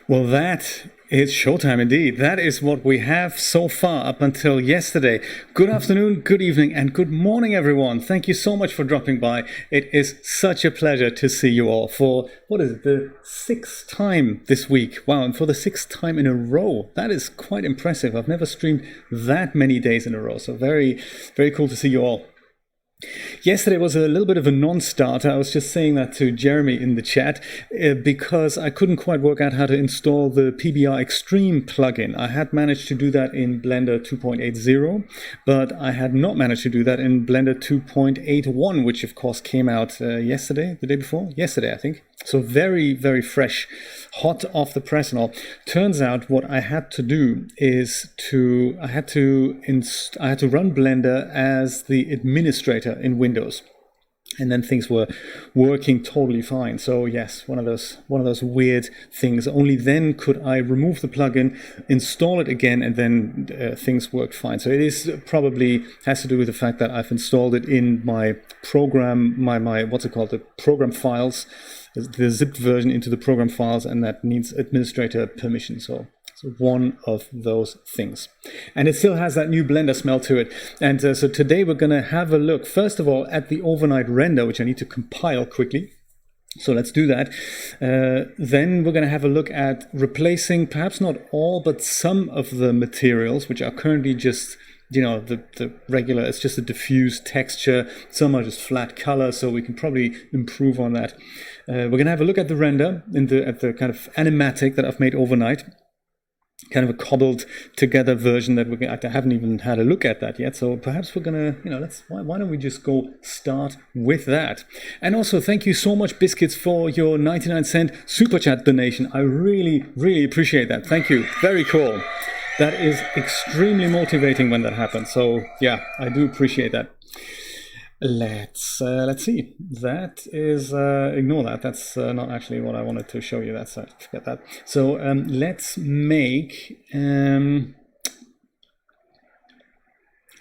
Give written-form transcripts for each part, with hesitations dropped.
Well, that is showtime indeed. That is what we have so far up until yesterday. Good afternoon, good evening, and good morning, everyone. Thank you so much for dropping by. It is such a pleasure to see you all for, what is it, the sixth time this week. Wow, and for the sixth time in a row. That is quite impressive. I've never streamed that many days in a row. So very, very cool to see you all. Yesterday was a little bit of a non-starter. I was just saying that to Jeremy in the chat because I couldn't quite work out how to install the PBR Extreme plugin. I had managed to do that in Blender 2.80, but I had not managed to do that in Blender 2.81, which of course came out yesterday, the day before? Yesterday, I think. So very, very fresh, hot off the press and all. Turns out what I had to do is I had to run Blender as the administrator in Windows. And then things were working totally fine. So yes, one of those weird things. Only then could I remove the plugin, install it again, and then things worked fine. So it is probably has to do with the fact that I've installed it in my program, my what's it called, the program files, the zipped version into the program files, and that needs administrator permission. So one of those things. And it still has that new Blender smell to it. And so today we're going to have a look, first of all, at the overnight render, which I need to compile quickly. So let's do that. Then we're going to have a look at replacing perhaps not all, but some of the materials, which are currently just, the regular, it's just a diffuse texture. Some are just flat color, so we can probably improve on that. We're going to have a look at the render, at the kind of animatic that I've made overnight. Kind of a cobbled together version that I haven't even had a look at that yet. So perhaps we're gonna, why don't we just go start with that? And also thank you so much, Biscuits, for your 99-cent super chat donation. I really, really appreciate that. Thank you. Very cool. That is extremely motivating when that happens. So yeah, I do appreciate that. Let's see. That is ignore that. That's not actually what I wanted to show you. That's forget that. So let's make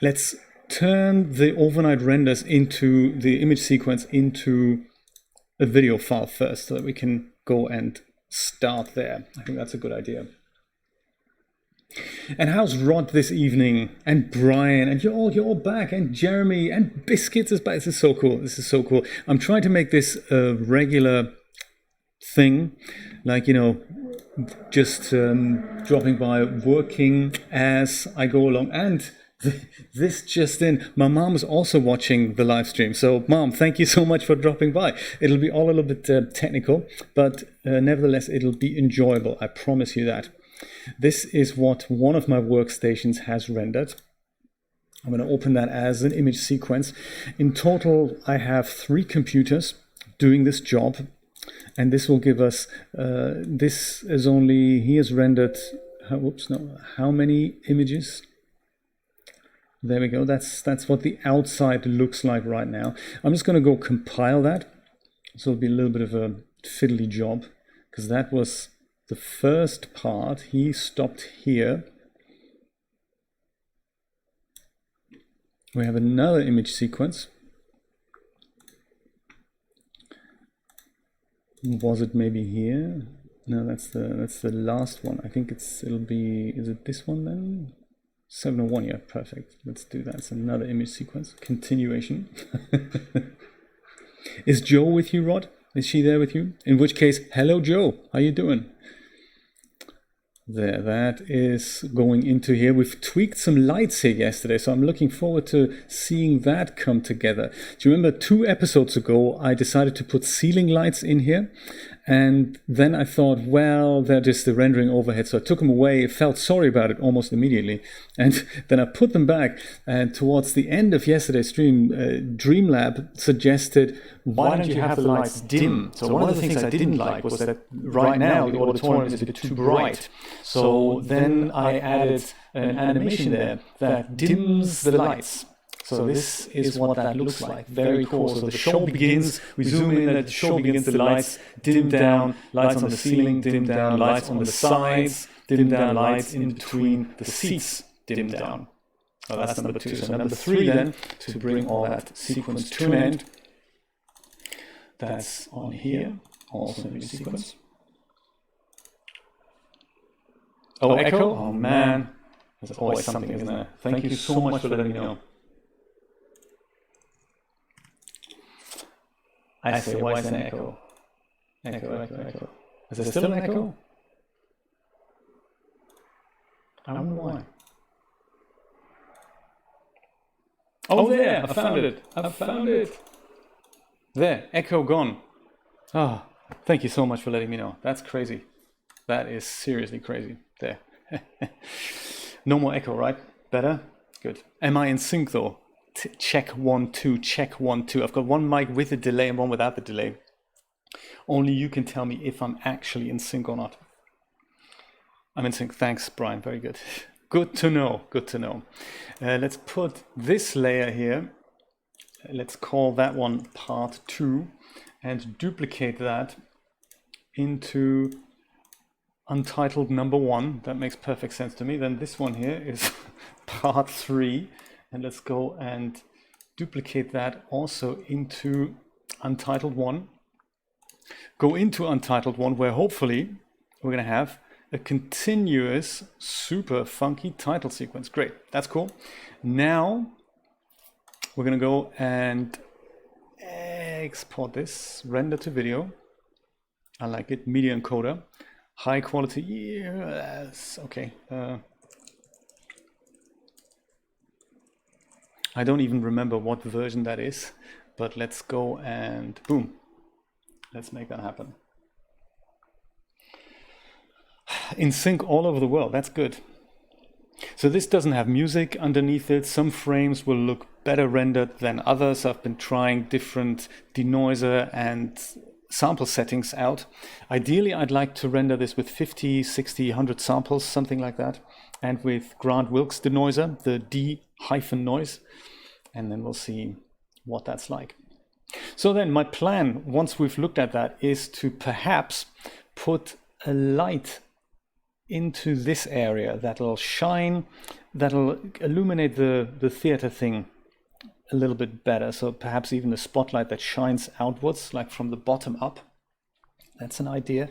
let's turn the overnight renders into the image sequence into a video file first, so that we can go and start there. I think that's a good idea. And how's Rod this evening? And Brian, and you're all back, and Jeremy, and Biscuits is back. This is so cool. This is so cool. I'm trying to make this a regular thing, like, just dropping by, working as I go along. And this just in, my mom is also watching the live stream. So Mom, thank you so much for dropping by. It'll be all a little bit technical, but nevertheless, it'll be enjoyable. I promise you that. This is what one of my workstations has rendered. I'm going to open that as an image sequence. In total, I have 3 computers doing this job. And this will give us, he has rendered, how many images? There we go. That's what the outside looks like right now. I'm just going to go compile that. So it'll be a little bit of a fiddly job, because that was the first part. He stopped here. We have another image sequence. Was it maybe here? No, that's the last one. I think it'll be, is it this one then? 701, yeah, perfect. Let's do that. It's another image sequence. Continuation. Is Joe with you, Rod? Is she there with you? In which case, hello, Joe. How you doing? There, that is going into here. We've tweaked some lights here yesterday, so I'm looking forward to seeing that come together. Do you remember 2 episodes ago, I decided to put ceiling lights in here? And then I thought, well, they're just the rendering overhead. So I took them away, felt sorry about it almost immediately. And then I put them back. And towards the end of yesterday's stream, Dreamlab suggested, why don't you have the lights dim? So one of the things I didn't like was that right now the auditorium is a bit too bright. So then I added an animation there that dims the lights. So this is what that looks like. Very cool. So the show begins, we zoom in, and the show begins, the lights dim down, lights on the ceiling dim down, lights on the sides dim down, lights in between the seats dim down. Oh, that's number 2. So number 3 then, to bring all that sequence to an end, that's on here, also in the sequence. Oh, echo? Oh man. There's always something, isn't there? Thank you so much for letting me know. I say, why is there an echo? Echo. Is there still an echo? I wonder why. Oh, there! I found it! There, echo gone. Ah, oh, thank you so much for letting me know. That's crazy. That is seriously crazy. There. No more echo, right? Better? Good. Am I in sync though? Check 1 2, check 1 2. I've got one mic with a delay and one without the delay. Only you can tell me if I'm actually in sync or not. I'm in sync. Thanks, Brian. Very good. Good to know. Good to know. Let's put this layer here. Let's call that one part 2 and duplicate that into untitled number 1. That makes perfect sense to me. Then this one here is part 3. And let's go and duplicate that also into untitled 1. Go into untitled 1, where hopefully we're going to have a continuous, super funky title sequence. Great, that's cool. Now we're going to go and export this, render to video. I like it, media encoder, high quality. Yes, okay. I don't even remember what version that is, but let's go and boom. Let's make that happen. In sync all over the world, that's good. So this doesn't have music underneath it. Some frames will look better rendered than others. I've been trying different denoiser and sample settings out. Ideally, I'd like to render this with 50, 60, 100 samples, something like that. And with Grant Wilkes denoiser, the D-noise. And then we'll see what that's like. So then my plan, once we've looked at that, is to perhaps put a light into this area that'll shine, that'll illuminate the theater thing a little bit better. So perhaps even a spotlight that shines outwards, like from the bottom up. That's an idea,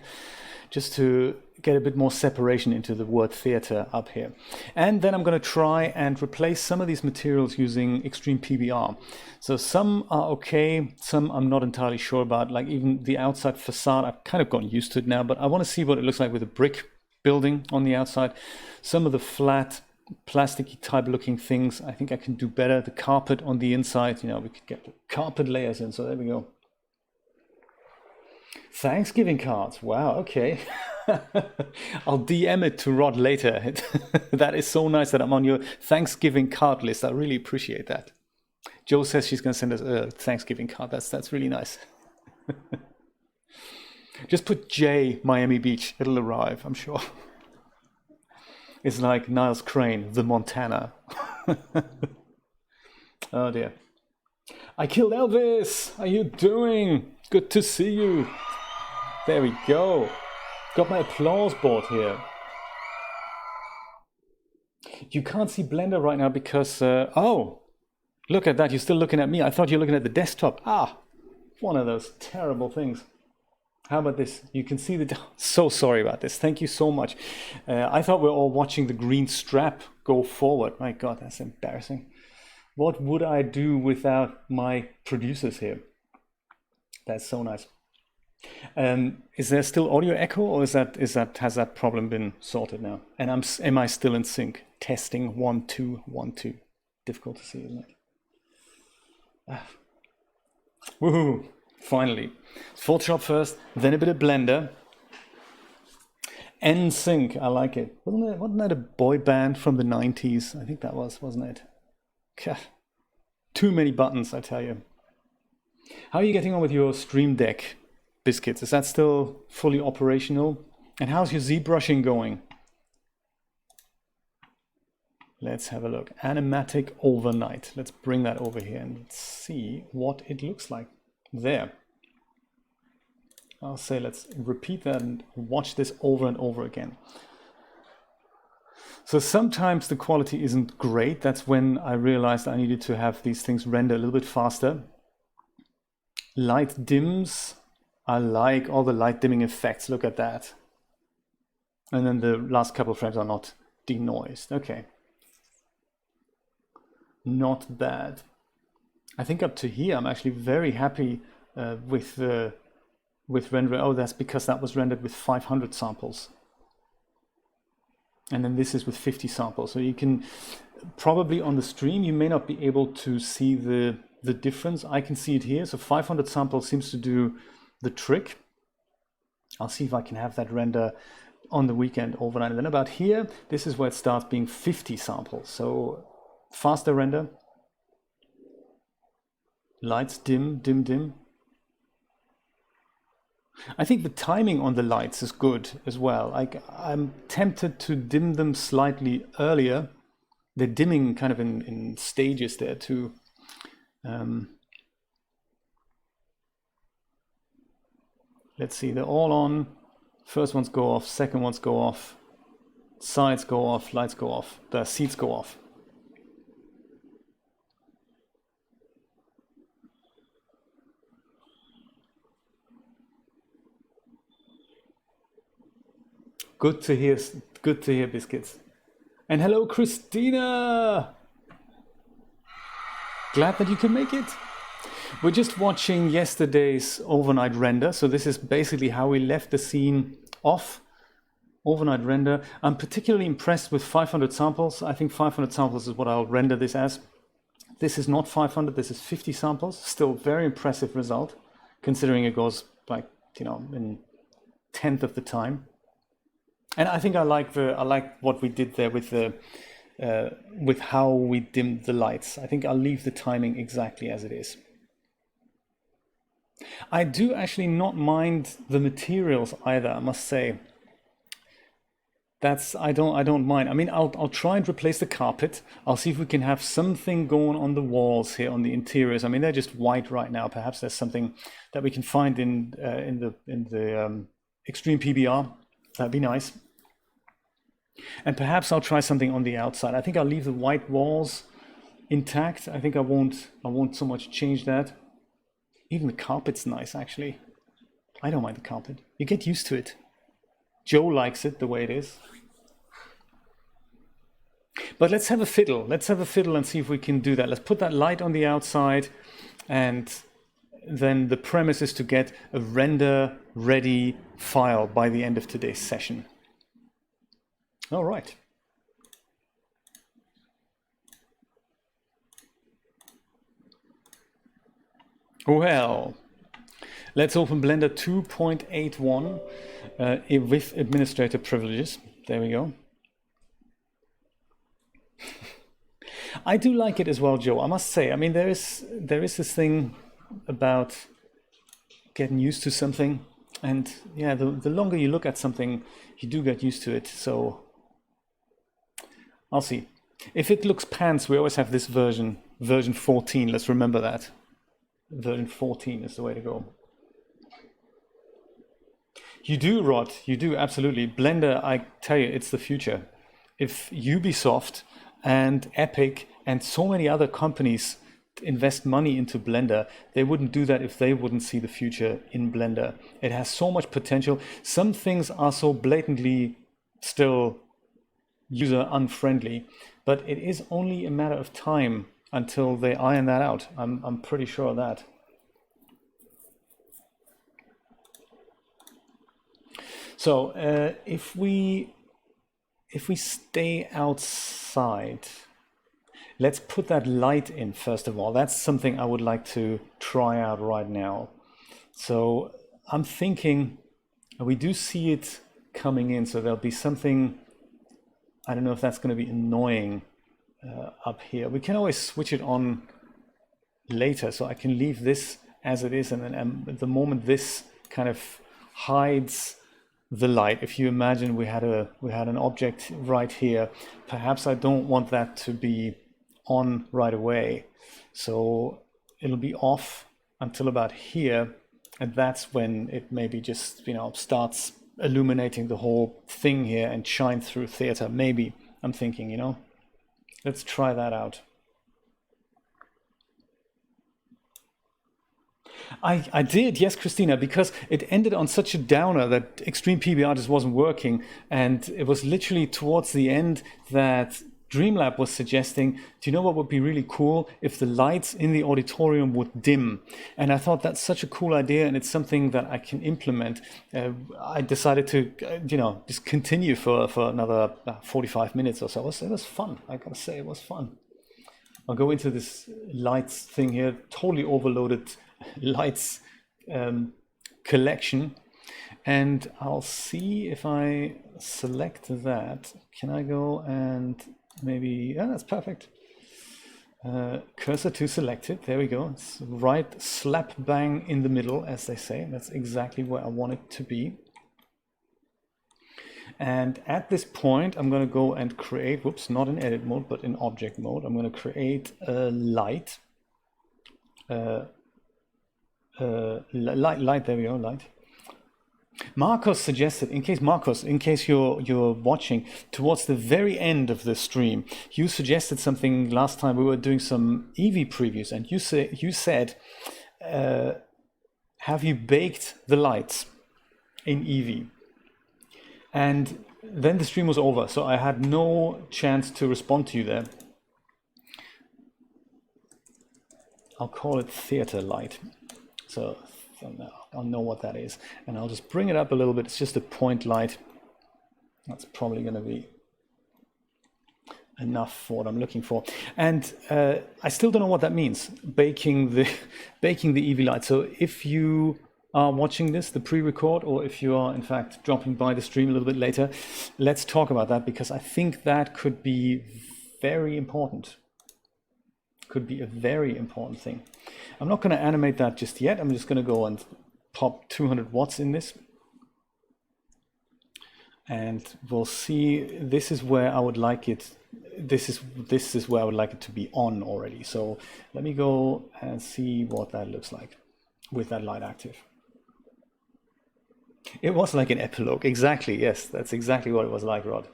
just to get a bit more separation into the word theater up here. And then I'm going to try and replace some of these materials using extreme PBR. So some are okay, some I'm not entirely sure about, like even the outside facade. I've kind of gotten used to it now, but I want to see what it looks like with a brick building on the outside. Some of the flat plasticky type looking things, I think I can do better. The carpet on the inside, you know, we could get the carpet layers in. So there we go. Thanksgiving cards. Wow, okay. I'll DM it to Rod later. That is so nice that I'm on your Thanksgiving card list. I really appreciate that. Jo says she's going to send us a Thanksgiving card. That's really nice. Just put J, Miami Beach. It'll arrive, I'm sure. It's like Niles Crane, the Montana. Oh dear. I killed Elvis. How you doing? Good to see you. There we go. Got my applause board here. You can't see Blender right now because, oh, look at that. You're still looking at me. I thought you were looking at the desktop. Ah, one of those terrible things. How about this? You can see the, so sorry about this. Thank you so much. I thought we were all watching the green strap go forward. My God, that's embarrassing. What would I do without my producers here? That's so nice. Is there still audio echo, or has that problem been sorted now? And am I still in sync? Testing 1 2 1 2. Difficult to see, isn't it? Ah. Woohoo! Finally, Photoshop first, then a bit of Blender. NSYNC, I like it. Wasn't that a boy band from the 90s? I think that was, wasn't it? Gah. Too many buttons, I tell you. How are you getting on with your Stream Deck biscuits? Is that still fully operational? And how's your ZBrushing going? Let's have a look. Animatic overnight. Let's bring that over here and see what it looks like. There. I'll say let's repeat that and watch this over and over again. So sometimes the quality isn't great. That's when I realized I needed to have these things render a little bit faster. Light dims. I like all the light dimming effects. Look at that. And then the last couple of frames are not denoised. Okay. Not bad. I think up to here, I'm actually very happy with rendering. Oh, that's because that was rendered with 500 samples. And then this is with 50 samples. So you can probably on the stream, you may not be able to see the difference. I can see it here. So 500 samples seems to do the trick. I'll see if I can have that render on the weekend overnight. And then about here, this is where it starts being 50 samples. So faster render. Lights dim, dim, dim. I think the timing on the lights is good as well. I'm tempted to dim them slightly earlier. They're dimming kind of in stages there too. Let's see, they're all on. First ones go off, second ones go off, sides go off, lights go off, the seats go off. Good to hear, Biscuits. And hello, Christina! Glad that you can make it. We're just watching yesterday's overnight render. So this is basically how we left the scene off. Overnight render. I'm particularly impressed with 500 samples. I think 500 samples is what I'll render this as. This is not 500, this is 50 samples. Still very impressive result, considering it goes like, in 1/10 of the time. And I think I like what we did there with how we dimmed the lights. I think I'll leave the timing exactly as it is. I do actually not mind the materials either, I must say. I don't mind. I mean, I'll try and replace the carpet. I'll see if we can have something going on the walls here, on the interiors. I mean, they're just white right now. Perhaps there's something that we can find in the Extreme PBR. That'd be nice. And perhaps I'll try something on the outside. I think I'll leave the white walls intact. I think I won't so much change that. Even the carpet's nice, actually. I don't mind the carpet. You get used to it. Joe likes it the way it is. But let's have a fiddle. Let's have a fiddle and see if we can do that. Let's put that light on the outside, and then the premise is to get a render ready file by the end of today's session. All right. Well, let's open Blender 2.81 with administrator privileges. There we go. I do like it as well, Joe. I must say. I mean, there is this thing about getting used to something, and yeah, the longer you look at something, you do get used to it. So I'll see. If it looks pants, we always have this version 14. Let's remember that. Version 14 is the way to go. You do, Rod. You do, absolutely. Blender, I tell you, it's the future. If Ubisoft and Epic and so many other companies invest money into Blender, they wouldn't do that if they wouldn't see the future in Blender. It has so much potential. Some things are so blatantly still user unfriendly, but it is only a matter of time until they iron that out. I'm pretty sure of that. So if we stay outside, let's put that light in first of all. That's something I would like to try out right now. So I'm thinking we do see it coming in, so there'll be something. I don't know if that's going to be annoying up here. We can always switch it on later, so I can leave this as it is, and then the moment this kind of hides the light, if you imagine we had an object right here, perhaps I don't want that to be on right away, so it'll be off until about here, and that's when it maybe just starts illuminating the whole thing here and shine through theater. Maybe, I'm thinking, let's try that out. I did, yes, Christina, because it ended on such a downer that Extreme PBR just wasn't working. And it was literally towards the end that Dreamlab was suggesting, do you know what would be really cool if the lights in the auditorium would dim? And I thought that's such a cool idea, and it's something that I can implement. I decided to, just continue for another 45 minutes or so. It was fun. I gotta say, it was fun. I'll go into this lights thing here, totally overloaded lights collection, and I'll see if I select that. Can I go and maybe, yeah, that's perfect. Cursor to selected, there we go. It's right slap bang in the middle, as they say. That's exactly where I want it to be. And at this point, I'm going to go and create, whoops, not in edit mode, but in object mode. I'm going to create a light. Light, there we go, light. Marcos suggested, in case you're watching, towards the very end of the stream, you suggested something last time we were doing some Eevee previews, and you said, have you baked the lights in Eevee? And then the stream was over, so I had no chance to respond to you there. I'll call it theater light. So I'll know what that is. And I'll just bring it up a little bit. It's just a point light. That's probably going to be enough for what I'm looking for. And I still don't know what that means, baking the Eevee light. So if you are watching this, the pre-record, or if you are in fact dropping by the stream a little bit later, let's talk about that, because I think that could be very important. Could be a very important thing. I'm not going to animate that just yet. I'm just going to go and pop 200 watts in this. And we'll see, this is where I would like it. This is where I would like it to be on already. So let me go and see what that looks like with that light active. It was like an epilogue, exactly. Yes, that's exactly what it was like, Rod.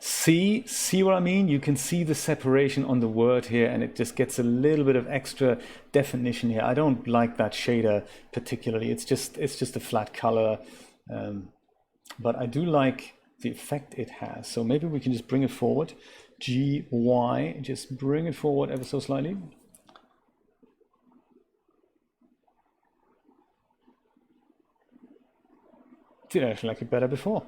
See what I mean? You can see the separation on the word here, and it just gets a little bit of extra definition here. I don't like that shader particularly. It's just a flat color, but I do like the effect it has. So maybe we can just bring it forward. GY, just bring it forward ever so slightly. Did I actually like it better before?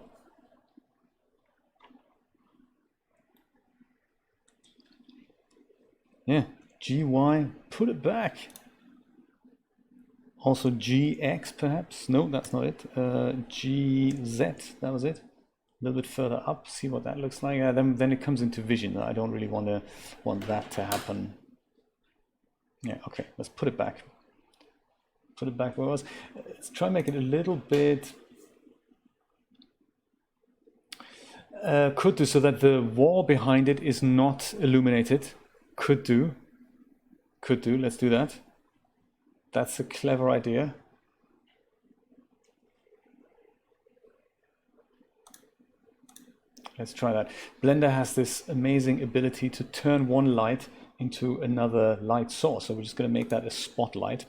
Yeah, GY, put it back. Also GX perhaps, no, that's not it. GZ, that was it. A little bit further up, see what that looks like. Then it comes into vision. I don't really want that to happen. Yeah, okay, let's put it back. Put it back where it was. Let's try and make it a little bit, could do so that the wall behind it is not illuminated. Could do, let's do that. That's a clever idea. Let's try that. Blender has this amazing ability to turn one light into another light source. So we're just going to make that a spotlight.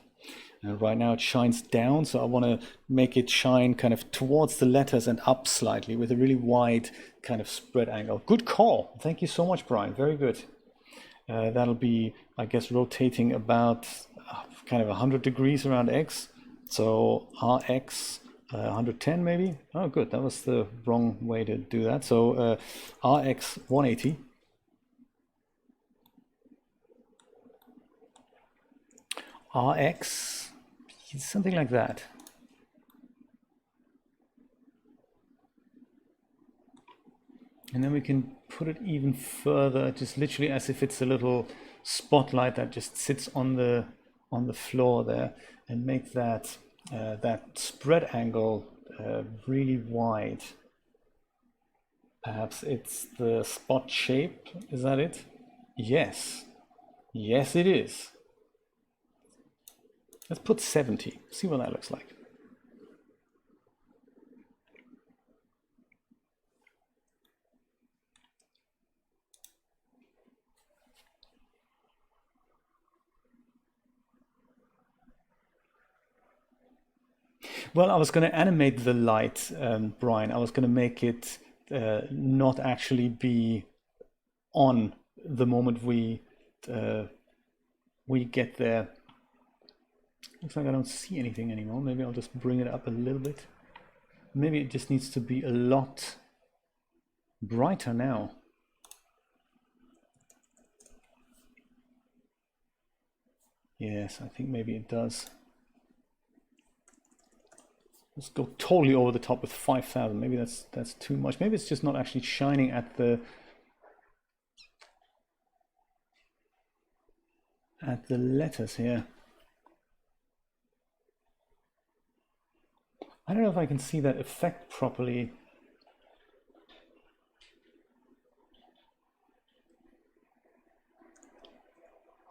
And right now it shines down, so I want to make it shine kind of towards the letters and up slightly with a really wide kind of spread angle. Good call. Thank you so much, Brian. Very good. That'll be, I guess, rotating about kind of 100 degrees around X. So RX 110 maybe. Oh, good. That was the wrong way to do that. So RX 180. RX, something like that. And then we can put it even further, just literally as if it's a little spotlight that just sits on the floor there, and make that that spread angle really wide. Perhaps it's the spot shape. Is that it? Yes. Yes, it is. Let's put 70. See what that looks like. Well, I was going to animate the light, Brian. I was going to make it not actually be on the moment we get there. Looks like I don't see anything anymore. Maybe I'll just bring it up a little bit. Maybe it just needs to be a lot brighter now. Yes, I think maybe it does. Let's go totally over the top with 5,000. Maybe that's too much. Maybe it's just not actually shining at the letters here. I don't know if I can see that effect properly.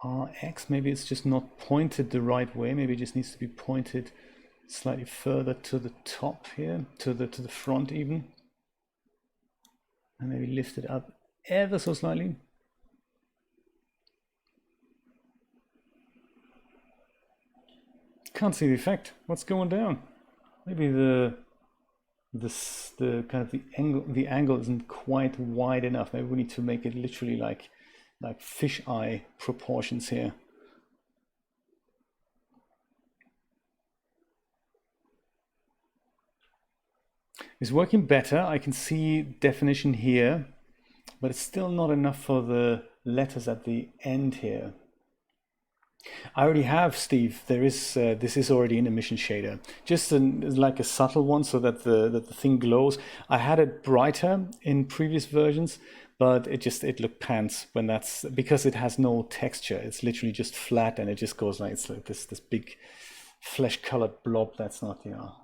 RX, maybe it's just not pointed the right way. Maybe it just needs to be pointed slightly further to the top here, to the front even. And maybe lift it up ever so slightly. Can't see the effect. What's going down? Maybe the kind of the angle isn't quite wide enough. Maybe we need to make it literally like fisheye proportions here. It's working better. I can see definition here, but it's still not enough for the letters at the end here. I already have, Steve. There is this is already an emission shader, just like a subtle one, so that the thing glows. I had it brighter in previous versions, but it looked pants when that's because it has no texture. It's literally just flat, and it just goes like it's like this big flesh-colored blob. That's not, you know.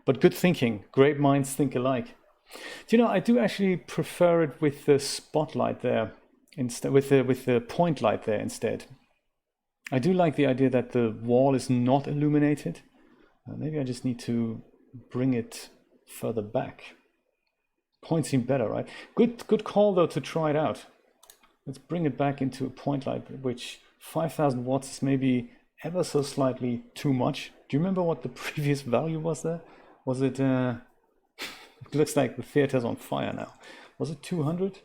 But good thinking. Great minds think alike. Do you know, I do actually prefer it with the spotlight there instead, with the point light there instead. I do like the idea that the wall is not illuminated. Maybe I just need to bring it further back. Points seem better, right? Good call though to try it out. Let's bring it back into a point light, which 5,000 watts is maybe ever so slightly too much. Do you remember what the previous value was there? Was it, it looks like the theater's on fire now. Was it 200?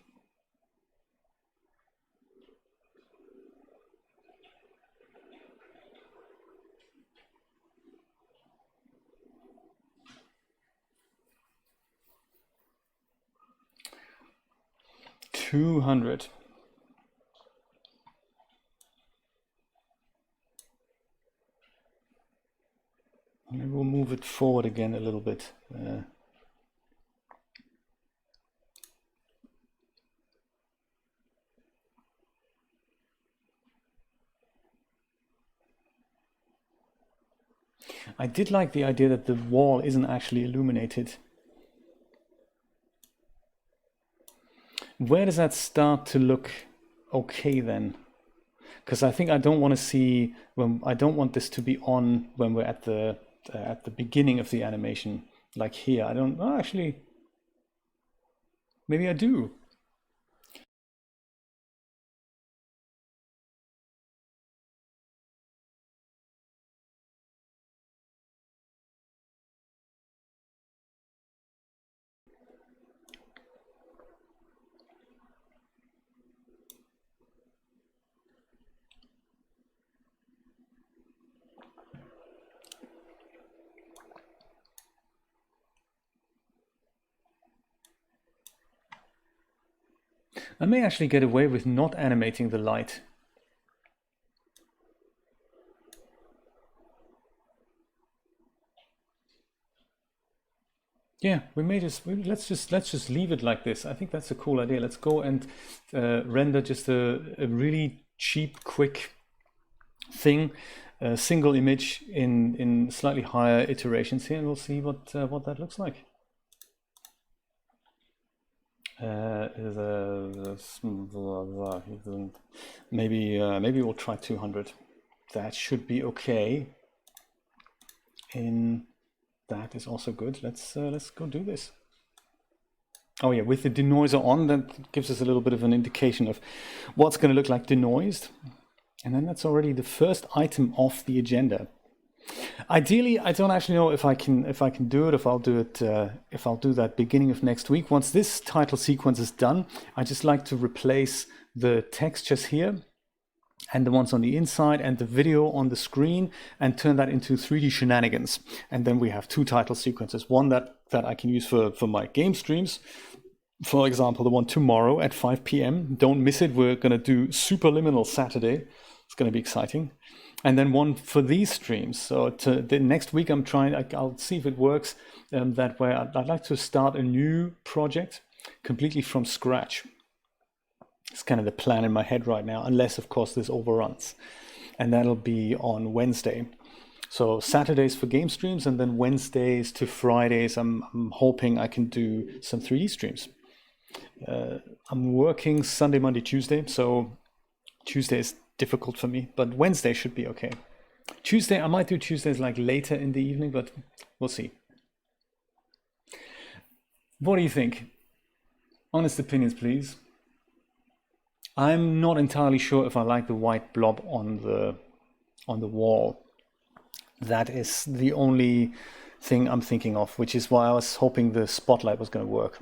$200. Maybe we'll move it forward again a little bit. I did like the idea that the wall isn't actually illuminated. Where does that start to look okay then? Because I think I don't want to see I don't want this to be on when we're at the beginning of the animation, like here. I don't actually. Maybe I do. I may actually get away with not animating the light. Yeah, let's just leave it like this. I think that's a cool idea. Let's go and render just a really cheap, quick thing, a single image in slightly higher iterations here, and we'll see what that looks like. Maybe we'll try 200. That should be okay. That is also good. Let's go do this. Oh yeah, with the denoiser on, that gives us a little bit of an indication of what's going to look like denoised. And then that's already the first item off the agenda. Ideally, I don't actually know if I can do it. If I'll do that beginning of next week. Once this title sequence is done, I just like to replace the textures here and the ones on the inside and the video on the screen and turn that into 3D Shenanigans. And then we have two title sequences. One that I can use for my game streams. For example, the one tomorrow at 5 p.m. Don't miss it. We're going to do Superliminal Saturday. It's going to be exciting. And then one for these streams. So the next week I'll see if it works that way. I'd like to start a new project completely from scratch. It's kind of the plan in my head right now, unless of course this overruns. And that'll be on Wednesday. So Saturdays for game streams, and then Wednesdays to Fridays, I'm hoping I can do some 3D streams. I'm working Sunday, Monday, Tuesday, so Tuesday is difficult for me, but Wednesday should be okay. Tuesday, I might do Tuesdays like later in the evening, but we'll see. What do you think? Honest opinions, please. I'm not entirely sure if I like the white blob on the wall. That is the only thing I'm thinking of, which is why I was hoping the spotlight was going to work.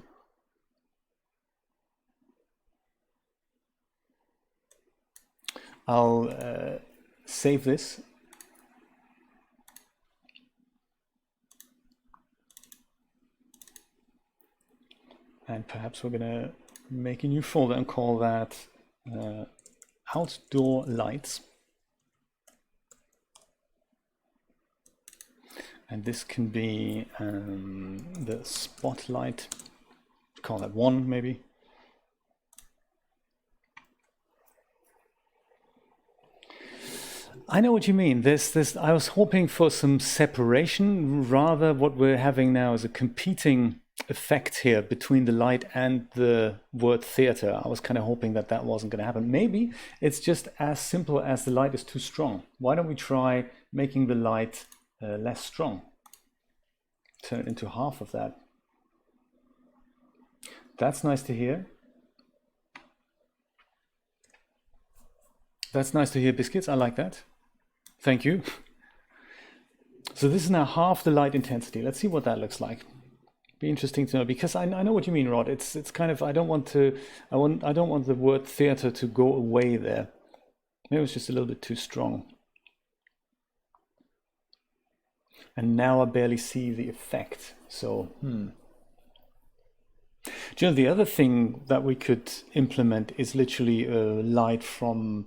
I'll save this. And perhaps we're going to make a new folder and call that Outdoor Lights. And this can be the spotlight, call that 1 maybe. I know what you mean. I was hoping for some separation. Rather, what we're having now is a competing effect here between the light and the word theater. I was kind of hoping that that wasn't going to happen. Maybe it's just as simple as the light is too strong. Why don't we try making the light less strong? Turn it into half of that. That's nice to hear. That's nice to hear, Biscuits. I like that. Thank you. So this is now half the light intensity. Let's see what that looks like. Be interesting to know, because I know what you mean, Rod. It's kind of, I don't want the word theater to go away there. Maybe it's just a little bit too strong. And now I barely see the effect. So, Do you know, the other thing that we could implement is literally light from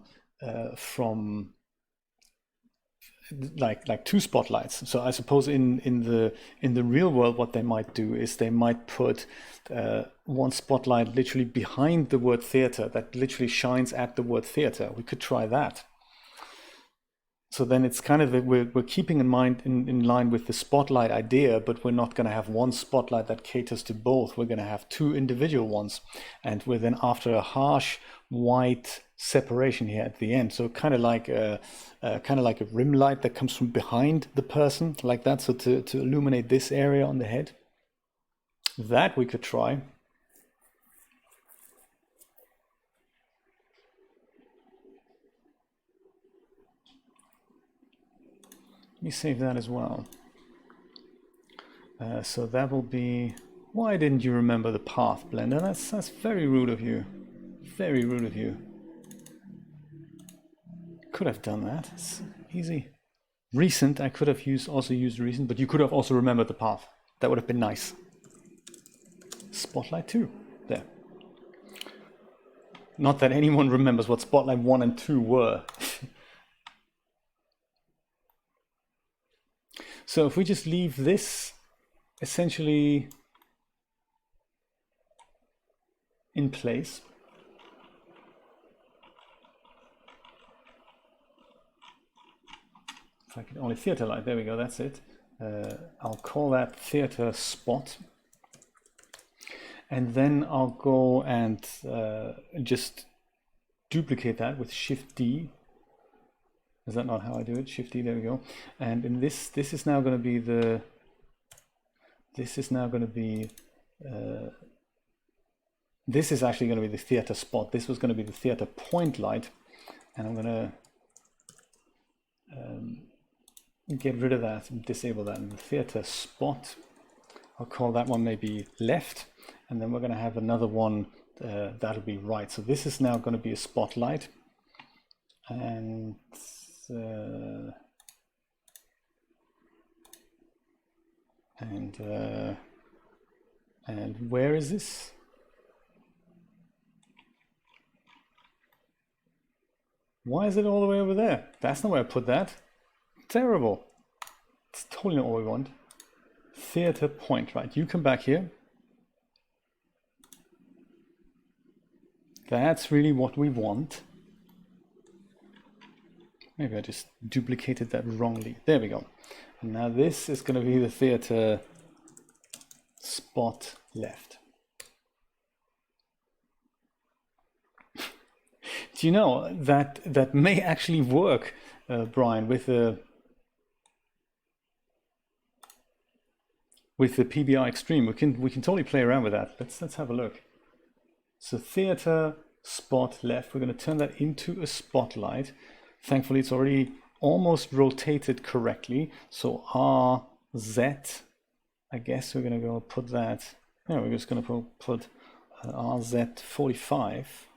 like two spotlights. So I suppose in the real world, what they might do is they might put one spotlight literally behind the word theater that literally shines at the word theater. We could try that. So then it's kind of, we're keeping in mind in line with the spotlight idea, but we're not going to have one spotlight that caters to both. We're going to have two individual ones, and we're then after a harsh white separation here at the end. So kind of like a rim light that comes from behind the person, like that. So to illuminate this area on the head, that we could try. Let me save that as well. So that will be, why didn't you remember the path, Blender? That's very rude of you. Very rude of you. Could have done that. It's easy. Recent, I could have also used recent, but you could have also remembered the path. That would have been nice. Spotlight 2. There. Not that anyone remembers what Spotlight 1 and 2 were. So if we just leave this essentially in place, if I could only theater light, there we go, that's it. I'll call that theater spot. And then I'll go and just duplicate that with Shift D. Is that not how I do it? Shift D, there we go. And in this is now going to be the, this is actually going to be the theater spot. This was going to be the theater point light. And I'm going to get rid of that and disable that. And the theater spot, I'll call that one maybe left, and then we're going to have another one that'll be right. So this is now going to be a spotlight, and where is this? Why is it all the way over there? That's not where I put that. Terrible. It's totally not what we want. Theater point, right? You come back here. That's really what we want. Maybe I just duplicated that wrongly. There we go. And now this is going to be the theater spot left. Do you know that that may actually work, Brian, with the PBR Extreme? We can totally play around with that. Let's have a look. So theater spot left. We're going to turn that into a spotlight. Thankfully, it's already almost rotated correctly. So RZ, I guess we're going to go put that. No, we're just going to put RZ 45.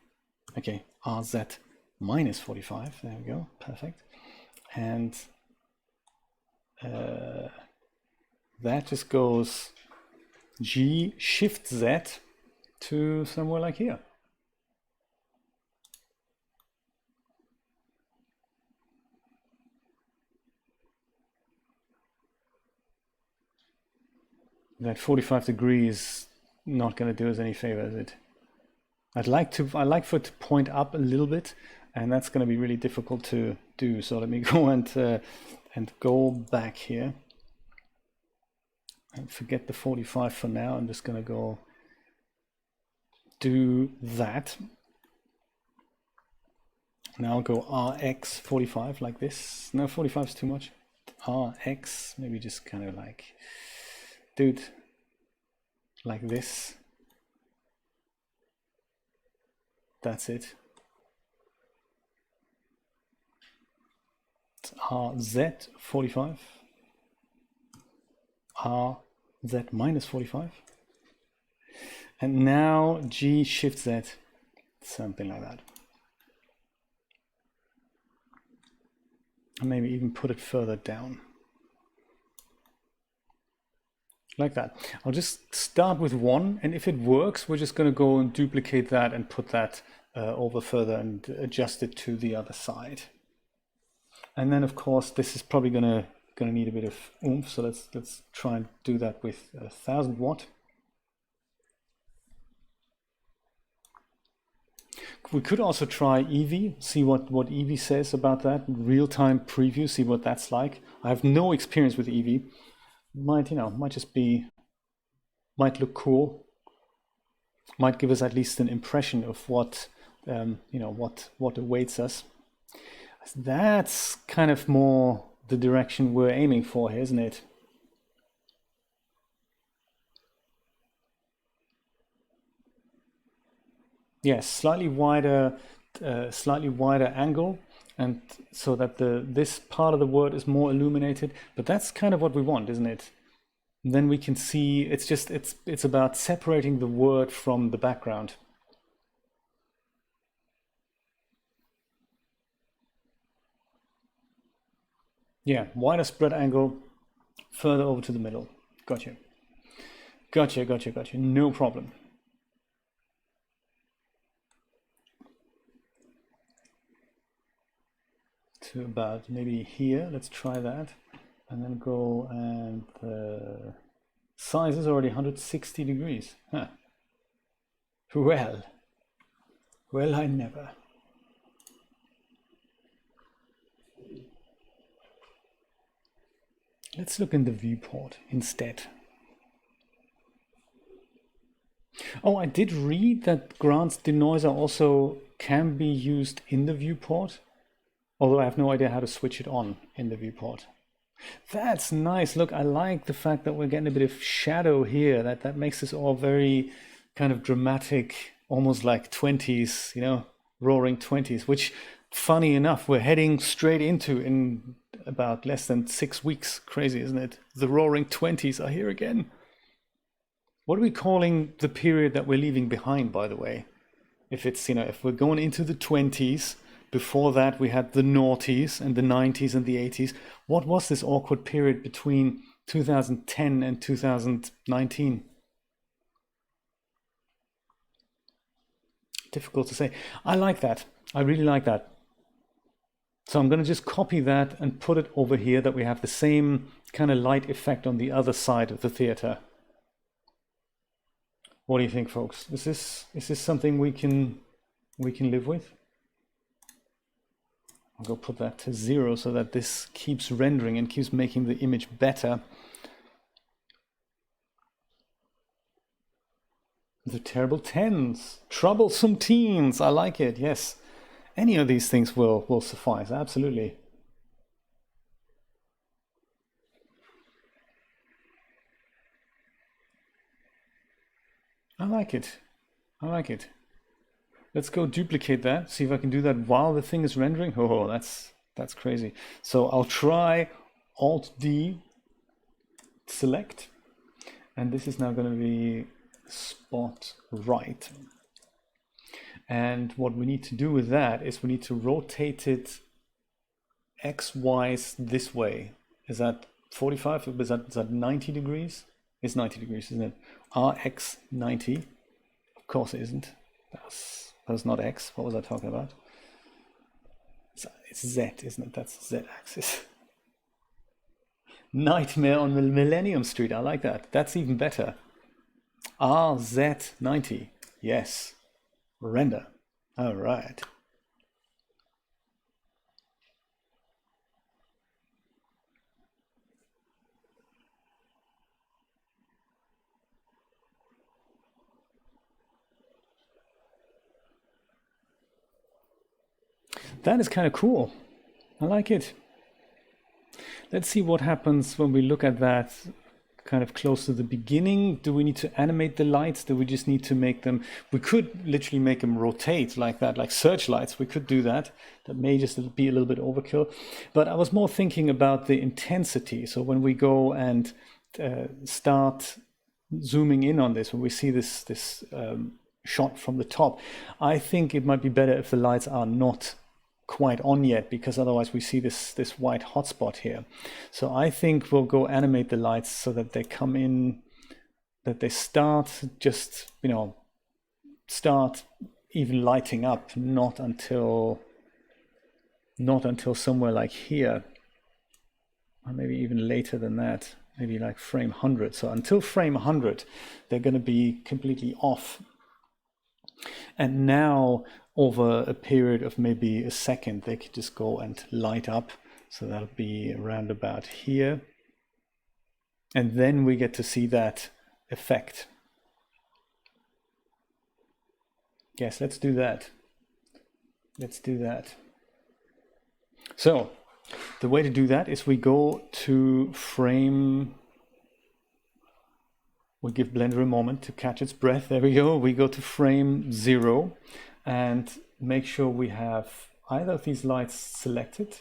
Okay, RZ minus 45. There we go. Perfect. And that just goes G Shift Z to somewhere like here. That 45 degrees not going to do us any favor, is it? I'd like for it to point up a little bit, and that's going to be really difficult to do. So let me go and go back here and forget the 45 for now. I'm just going to go do that. Now I'll go RX 45 like this. No, 45 is too much. RX, maybe just kind of like, dude, like this. That's it. It's RZ 45. RZ minus 45. And now G Shift Z, something like that. And maybe even put it further down. Like that. I'll just start with one, and if it works, we're just going to go and duplicate that and put that over further and adjust it to the other side. And then, of course, this is probably going to need a bit of oomph. So let's try and do that with 1000 watt. We could also try Eevee, see what Eevee says about that. Real-time preview, see what that's like. I have no experience with Eevee. Might just be, might look cool, might give us at least an impression of what what awaits us. That's kind of more the direction we're aiming for here, isn't it? Yes, slightly wider angle, and so that this part of the word is more illuminated. But that's kind of what we want, isn't it? And then we can see it's about separating the word from the background. Yeah, wider spread angle, further over to the middle. Gotcha. No problem. To about maybe here. Let's try that, and then go, and the size is already 160 degrees. Huh. Well, I never. Let's look in the viewport instead. Oh, I did read that Grant's denoiser also can be used in the viewport, although I have no idea how to switch it on in the viewport. That's nice. Look, I like the fact that we're getting a bit of shadow here. That makes this all very kind of dramatic, almost like 20s, roaring 20s, which funny enough, we're heading straight into in about less than 6 weeks. Crazy, isn't it? The roaring 20s are here again. What are we calling the period that we're leaving behind, by the way? If it's, if we're going into the 20s, before that we had the noughties and the 90s and the 80s. What was this awkward period between 2010 and 2019? Difficult to say. I like that. I really like that. So I'm going to just copy that and put it over here, that we have the same kind of light effect on the other side of the theater. What do you think, folks? Is this something we can live with? I'll go put that to 0 so that this keeps rendering and keeps making the image better. The terrible tens, troublesome teens. I like it. Yes, any of these things will suffice. Absolutely. I like it. I like it. Let's go duplicate that. See if I can do that while the thing is rendering. Oh, that's crazy. So I'll try Alt D, select, and this is now going to be spot right. And what we need to do with that is we need to rotate it X-wise this way. Is that 45? Is that 90 degrees? It's 90 degrees, isn't it? RX 90. Of course it isn't. That's not X. What was I talking about? It's Z, isn't it? That's Z axis. Nightmare on Millennium Street. I like that. That's even better. RZ90. Yes. Render. All right. That is kind of cool. I like it. Let's see what happens when we look at that kind of close to the beginning. Do we need to animate the lights? Do we just need to make them? We could literally make them rotate like that, like searchlights. We could do that. That may just be a little bit overkill. But I was more thinking about the intensity. So when we go and start zooming in on this, when we see this shot from the top, I think it might be better if the lights are not quite on yet, because otherwise we see this white hotspot here. So I think we'll go animate the lights so that they come in, that they start just, start even lighting up, not until somewhere like here, or maybe even later than that, maybe like frame 100. So until frame 100, they're going to be completely off. And now, over a period of maybe a second, they could just go and light up. So that'll be around about here. And then we get to see that effect. Yes, let's do that. Let's do that. So the way to do that is we go to frame. We give Blender a moment to catch its breath. There we go. We go to frame 0 and make sure we have either of these lights selected,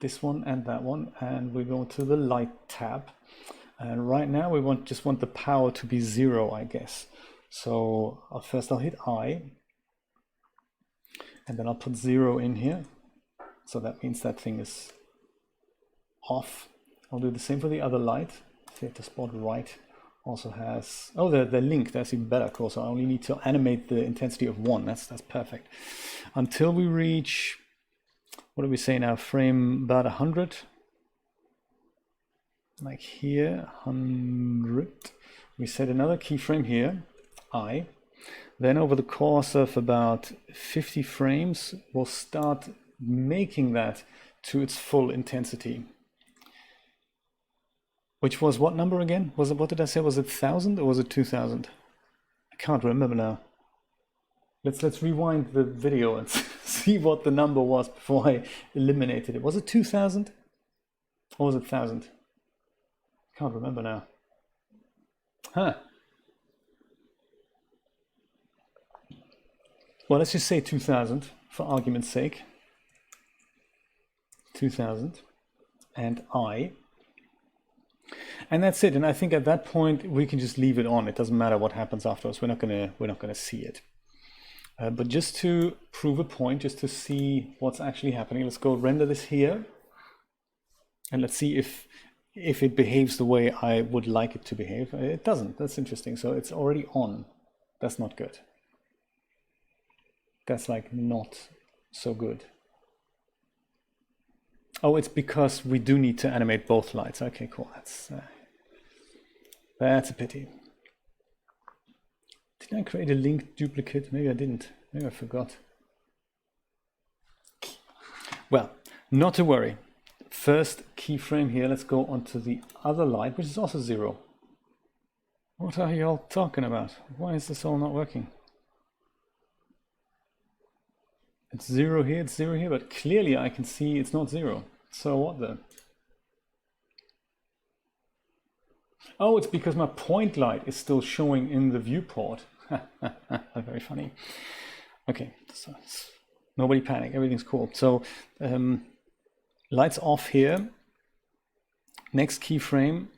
this one and that one, and we go to the light tab. And right now we just want the power to be 0, I guess. So first I'll hit I, and then I'll put 0 in here. So that means that thing is off. I'll do the same for the other light. Theater spot right also has, oh, they're linked. That's even better, of course. I only need to animate the intensity of 1. That's perfect. Until we reach, what do we say now? Frame about 100. Like here, 100. We set another keyframe here, I. Then over the course of about 50 frames, we'll start making that to its full intensity. Which was what number again? Was it, what did I say? Was it 1000 or was it 2000? I can't remember now. Let's rewind the video and see what the number was before I eliminated it. Was it 2000 or was it 1000? Can't remember now. Huh. Well, let's just say 2000 for argument's sake. 2000 and I. And that's it. And I think at that point we can just leave it on. It doesn't matter what happens afterwards. We're not gonna see it. But just to prove a point, just to see what's actually happening, let's go render this here, and let's see if it behaves the way I would like it to behave. It doesn't. That's interesting. So it's already on. That's not good. That's like not so good. Oh, it's because we do need to animate both lights. Okay, cool. That's a pity. Did I create a link duplicate? Maybe I didn't. Maybe I forgot. Well, not to worry. First keyframe here. Let's go onto the other light, which is also 0. What are you all talking about? Why is this all not working? It's 0 here, it's 0 here, but clearly I can see it's not 0. So what then? Oh, it's because my point light is still showing in the viewport. Very funny. Okay, so nobody panic, everything's cool. So lights off here. Next keyframe,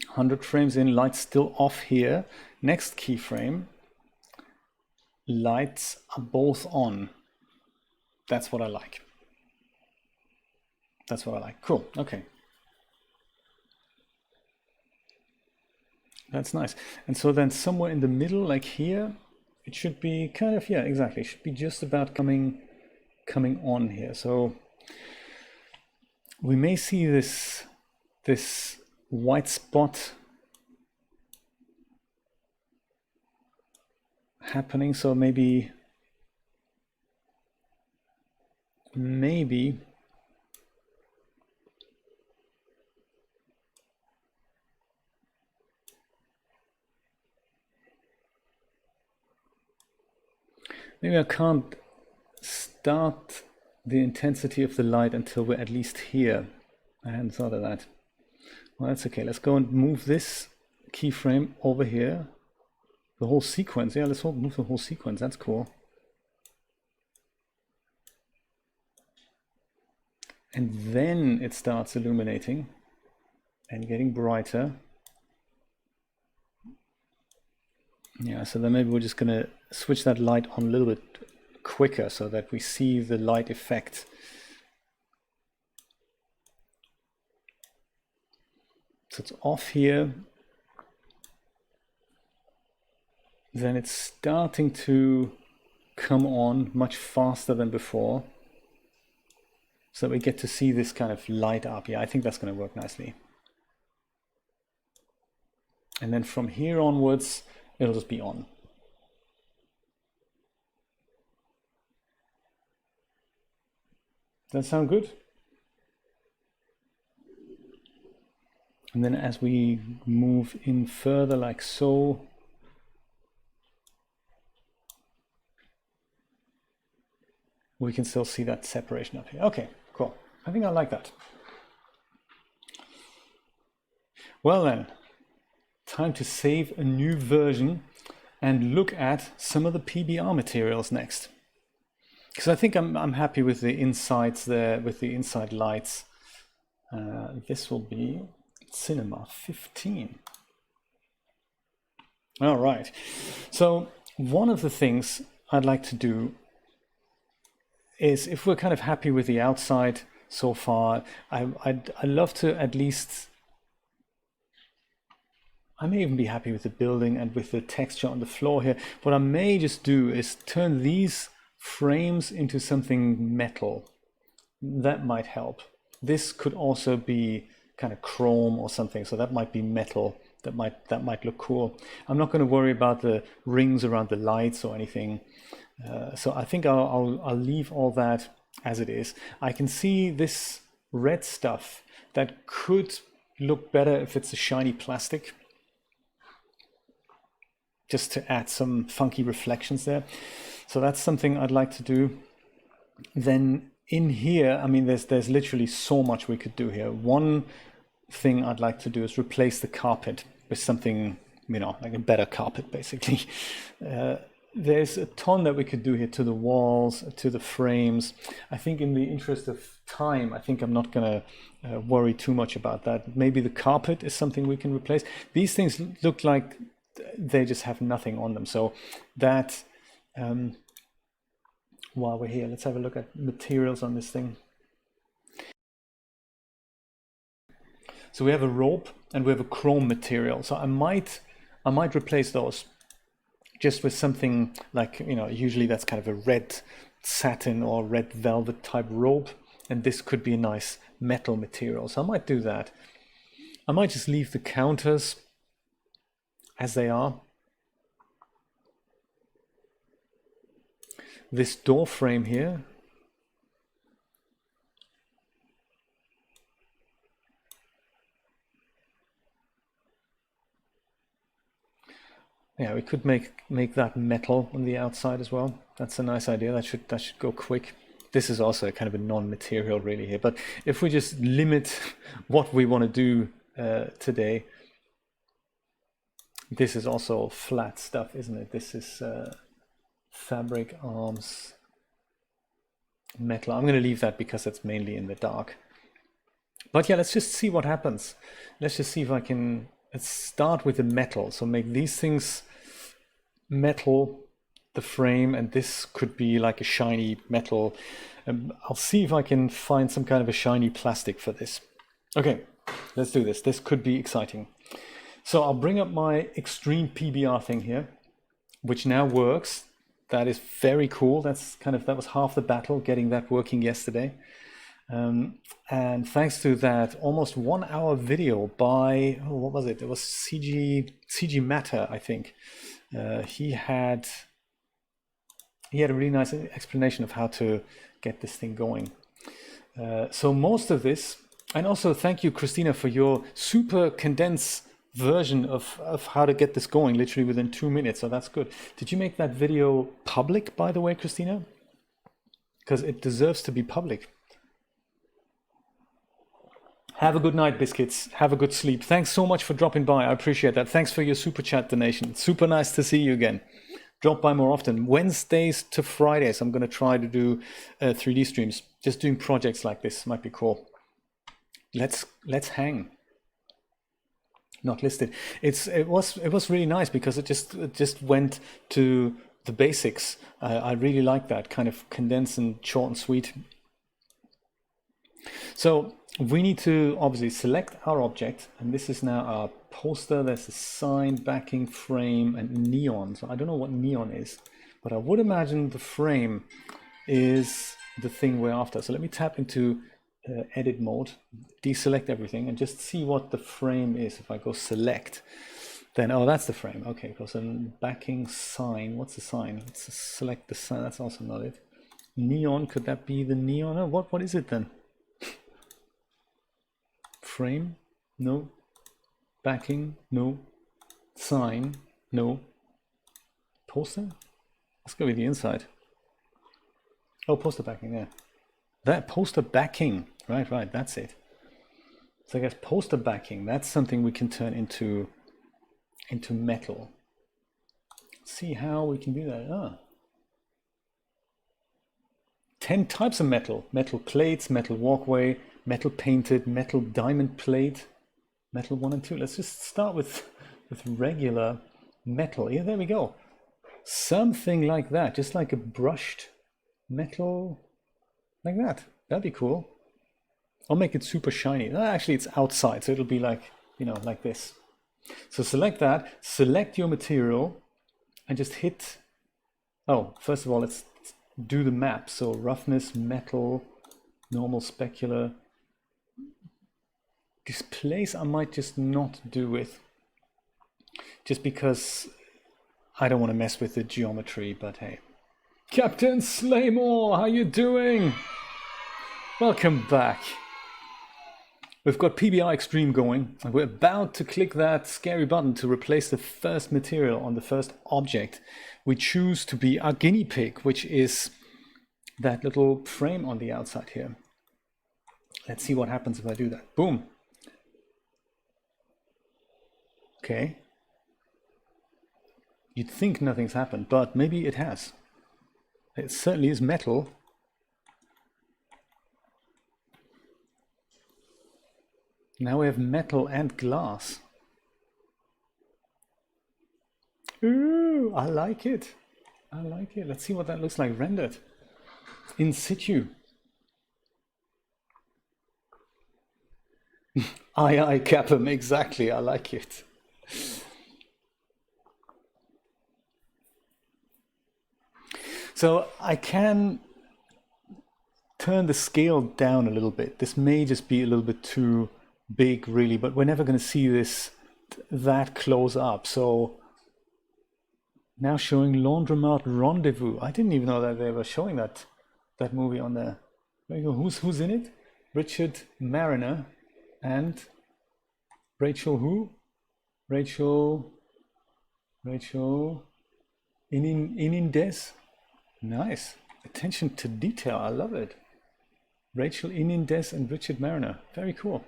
100 frames in, lights still off here. Next keyframe, lights are both on. That's what I like. That's what I like. Cool. Okay. That's nice. And so then somewhere in the middle, like here, it should be kind of, yeah, exactly. It should be just about coming on here. So we may see this white spot happening. So maybe maybe I can't start the intensity of the light until we're at least here. I hadn't thought of that. Well, that's okay. Let's go and move this keyframe over here. The whole sequence. Yeah, let's move the whole sequence. That's cool. And then it starts illuminating and getting brighter. Yeah, so then maybe we're just going to switch that light on a little bit quicker so that we see the light effect. So it's off here. Then it's starting to come on much faster than before. So we get to see this kind of light up. Yeah, I think that's going to work nicely. And then from here onwards, it'll just be on. Does that sound good? And then as we move in further, like so, we can still see that separation up here. Okay, cool. I think I like that. Well then, time to save a new version and look at some of the PBR materials next. Because I think I'm happy with the insides there, with the inside lights. This will be Cinema 15. All right. So one of the things I'd like to do is, if we're kind of happy with the outside so far, I'd love to at least, I may even be happy with the building and with the texture on the floor here. What I may just do is turn these frames into something metal. That might help. This could also be kind of chrome or something, so that might be metal. That might look cool. I'm not going to worry about the rings around the lights or anything. So I think I'll leave all that as it is. I can see this red stuff that could look better if it's a shiny plastic, just to add some funky reflections there. So that's something I'd like to do. Then in here, I mean, there's literally so much we could do here. One thing I'd like to do is replace the carpet with something, you know, like a better carpet, basically. there's a ton that we could do here to the walls, to the frames. I think in the interest of time, I think I'm not gonna worry too much about that. Maybe the carpet is something we can replace. These things look like they just have nothing on them. So that, while we're here, let's have a look at materials on this thing. So we have a rope and we have a chrome material. So I might replace those just with something like, you know, usually that's kind of a red satin or red velvet type rope, and this could be a nice metal material. So I might do that. I might just leave the counters as they are. This door frame here, yeah, we could make that metal on the outside as well. That's a nice idea. That should go quick. This is also kind of a non-material really here, but if we just limit what we want to do today, this is also flat stuff, isn't it? This is fabric, arms, metal. I'm going to leave that because it's mainly in the dark. But yeah, let's just see what happens. Let's just see if I can. Let's start with the metal. So make these things metal, the frame, and this could be like a shiny metal. I'll see if I can find some kind of a shiny plastic for this. Okay, let's do this. This could be exciting. So I'll bring up my extreme PBR thing here, which now works. That is very cool. That was half the battle, getting that working yesterday. And thanks to that almost 1 hour video by, oh, what was it? It was CG Matter, I think. He had a really nice explanation of how to get this thing going. So most of this, and also thank you, Christina, for your super condensed version of how to get this going literally within 2 minutes. So that's good. Did you make that video public, by the way, Christina? Because it deserves to be public. Have a good night, biscuits. Have a good sleep. Thanks so much for dropping by. I appreciate that. Thanks for your super chat donation. Super nice to see you again. Drop by more often. Wednesdays to Fridays, I'm going to try to do 3D streams. Just doing projects like this might be cool. Let's hang. Not listed. It was really nice because it just went to the basics. I really like that kind of condensed and short and sweet. So we need to obviously select our object, and this is now our poster. There's a sign, backing, frame, and neon. So I don't know what neon is, but I would imagine the frame is the thing we're after. So let me tap into edit mode, deselect everything, and just see what the frame is. If I go select, then, oh, that's the frame. Okay, because then backing, sign. What's the sign? Let's select the sign. That's also not it. Neon, could that be the neon? Oh, what is it then? Frame, no. Backing, no. Sign, no. Poster? Let's go with the inside. Oh, poster backing, yeah. That poster backing, right, that's it. So I guess poster backing, that's something we can turn into metal. Let's see how we can do that. 10 types of metal. Metal plates, metal walkway, metal painted, metal diamond plate, metal 1 and 2. Let's just start with regular metal. Yeah, there we go. Something like that, just like a brushed metal, like that. That'd be cool. I'll make it super shiny. Actually, it's outside, so it'll be like, you know, like this. So select that, select your material, and just hit, oh, first of all, let's do the map. So roughness, metal, normal, specular. Displace I might just not do with, just because I don't want to mess with the geometry, but hey. Captain Slaymore, how you doing? Welcome back. We've got PBR Extreme going, and we're about to click that scary button to replace the first material on the first object. We choose to be our guinea pig, which is that little frame on the outside here. Let's see what happens if I do that. Boom. Okay. You'd think nothing's happened, but maybe it has. It certainly is metal. Now we have metal and glass. Ooh, I like it. I like it. Let's see what that looks like rendered. In situ. Aye, Capum, exactly. I like it. So I can turn the scale down a little bit. This may just be a little bit too big, really, but we're never going to see this that close up. So now showing Laundromat Rendezvous. I didn't even know that they were showing that movie on there. There you go. Who's in it? Richard Mariner and Rachel who? Rachel Inindez. Nice. Attention to detail. I love it. Rachel Inindez and Richard Mariner. Very cool.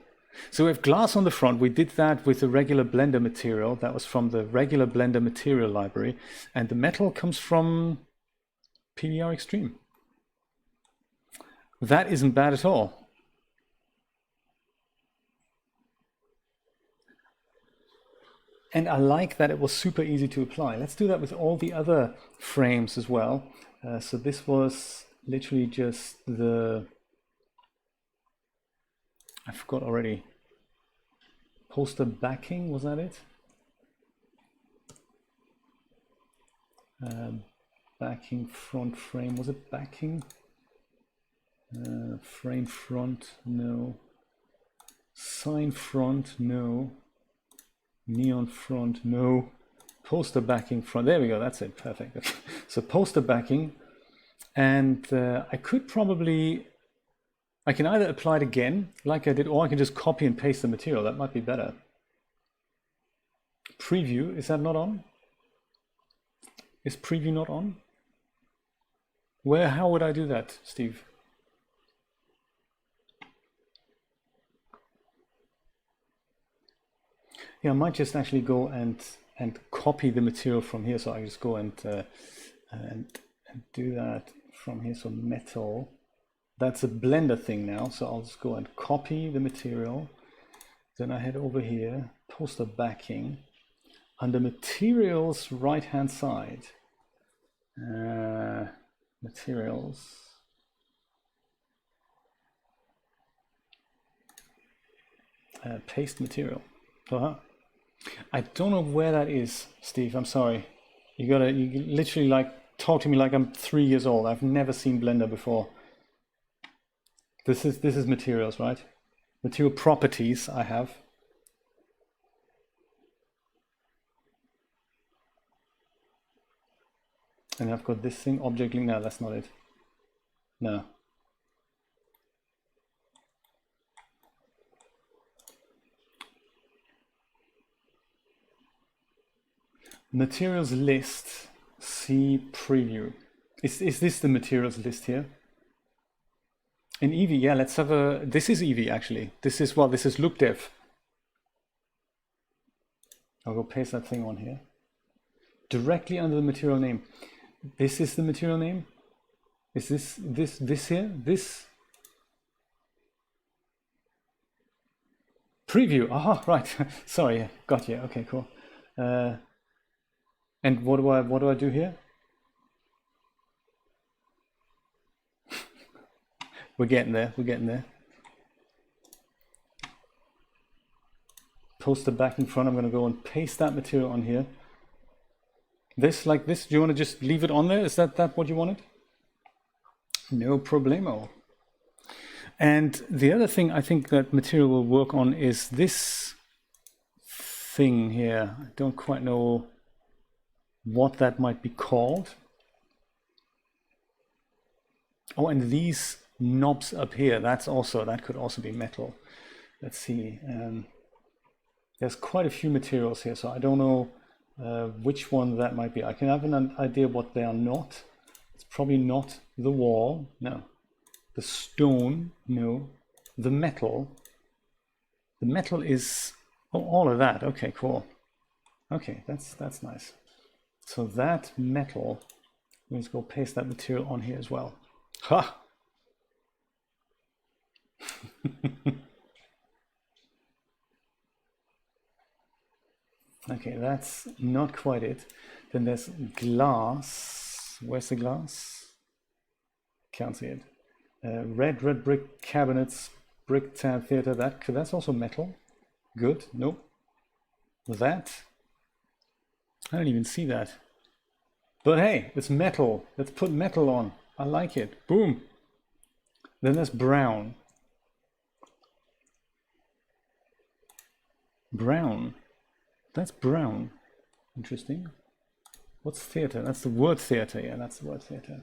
So we have glass on the front. We did that with the regular Blender material. That was from the regular Blender material library. And the metal comes from PBR Extreme. That isn't bad at all. And I like that it was super easy to apply. Let's do that with all the other frames as well. So this was literally just the, I forgot already, poster backing, was that it? Backing front frame, was it backing? Frame front, no. Sign front, no. Neon front, no. Poster backing front, there we go, that's it, perfect. So poster backing, and I could probably, I can either apply it again like I did, or I can just copy and paste the material. That might be better. Preview, is that not on? Is preview not on? How would I do that, Steve? Yeah, I might just actually go and copy the material from here. So I just go and do that from here. So metal, that's a Blender thing now. So I'll just go and copy the material. Then I head over here, poster backing. Under materials, right hand side, materials. Paste material. I don't know where that is, Steve. I'm sorry. You literally like talk to me like I'm 3 years old. I've never seen Blender before. This is materials, right? Material properties I have. And I've got this thing, object link. No, that's not it. No. Materials list, see preview. Is this the materials list here? In Eevee, yeah, let's have a, this is Eevee actually. This is look dev. I'll go paste that thing on here. Directly under the material name. This is the material name? Is this here? This? Preview, aha, right. Sorry, got you, okay, cool. And what do I do here? We're getting there. Poster back in front. I'm going to go and paste that material on here. This, like this. Do you want to just leave it on there? Is that what you wanted? No problemo. And the other thing I think that material will work on is this thing here. I don't quite know what that might be called. Oh, and these knobs up here, that could also be metal. Let's see. There's quite a few materials here, so I don't know which one that might be. I can have an idea what they are not. It's probably not the wall, no. The stone, no. The metal. The metal is all of that. Okay, cool. Okay, that's nice. So that metal, let's go paste that material on here as well. Ha! Okay, that's not quite it. Then there's glass. Where's the glass? Can't see it. Red brick cabinets, brick tab theater. That's also metal. Good. Nope. That, I don't even see that. But hey, it's metal. Let's put metal on. I like it. Boom. Then there's brown. Brown. That's brown. Interesting. What's theater? That's the word theater. Yeah, that's the word theater.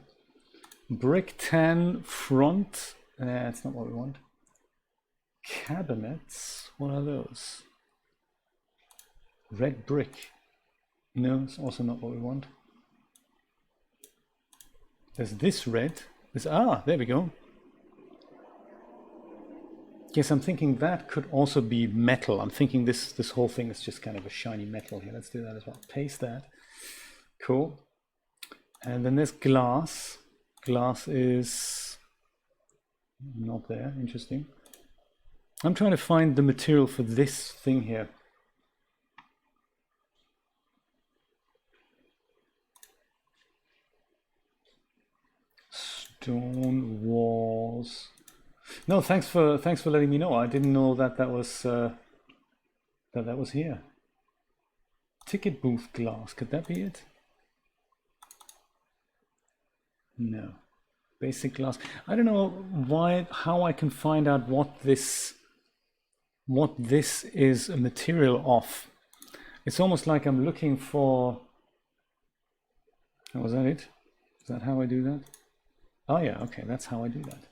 Brick tan front. That's not what we want. Cabinets. What are those? Red brick. No, it's also not what we want. There's this red. There we go. Yes, I'm thinking that could also be metal. I'm thinking this whole thing is just kind of a shiny metal here. Let's do that as well. Paste that. Cool. And then there's glass. Glass is not there. Interesting. I'm trying to find the material for this thing here. Stone walls. No, thanks for letting me know. I didn't know that was that was here. Ticket booth glass. Could that be it? No. Basic glass. I don't know how I can find out what this is a material of. It's almost like I'm looking for. Was that it? Is that how I do that? Oh yeah, okay, that's how I do that.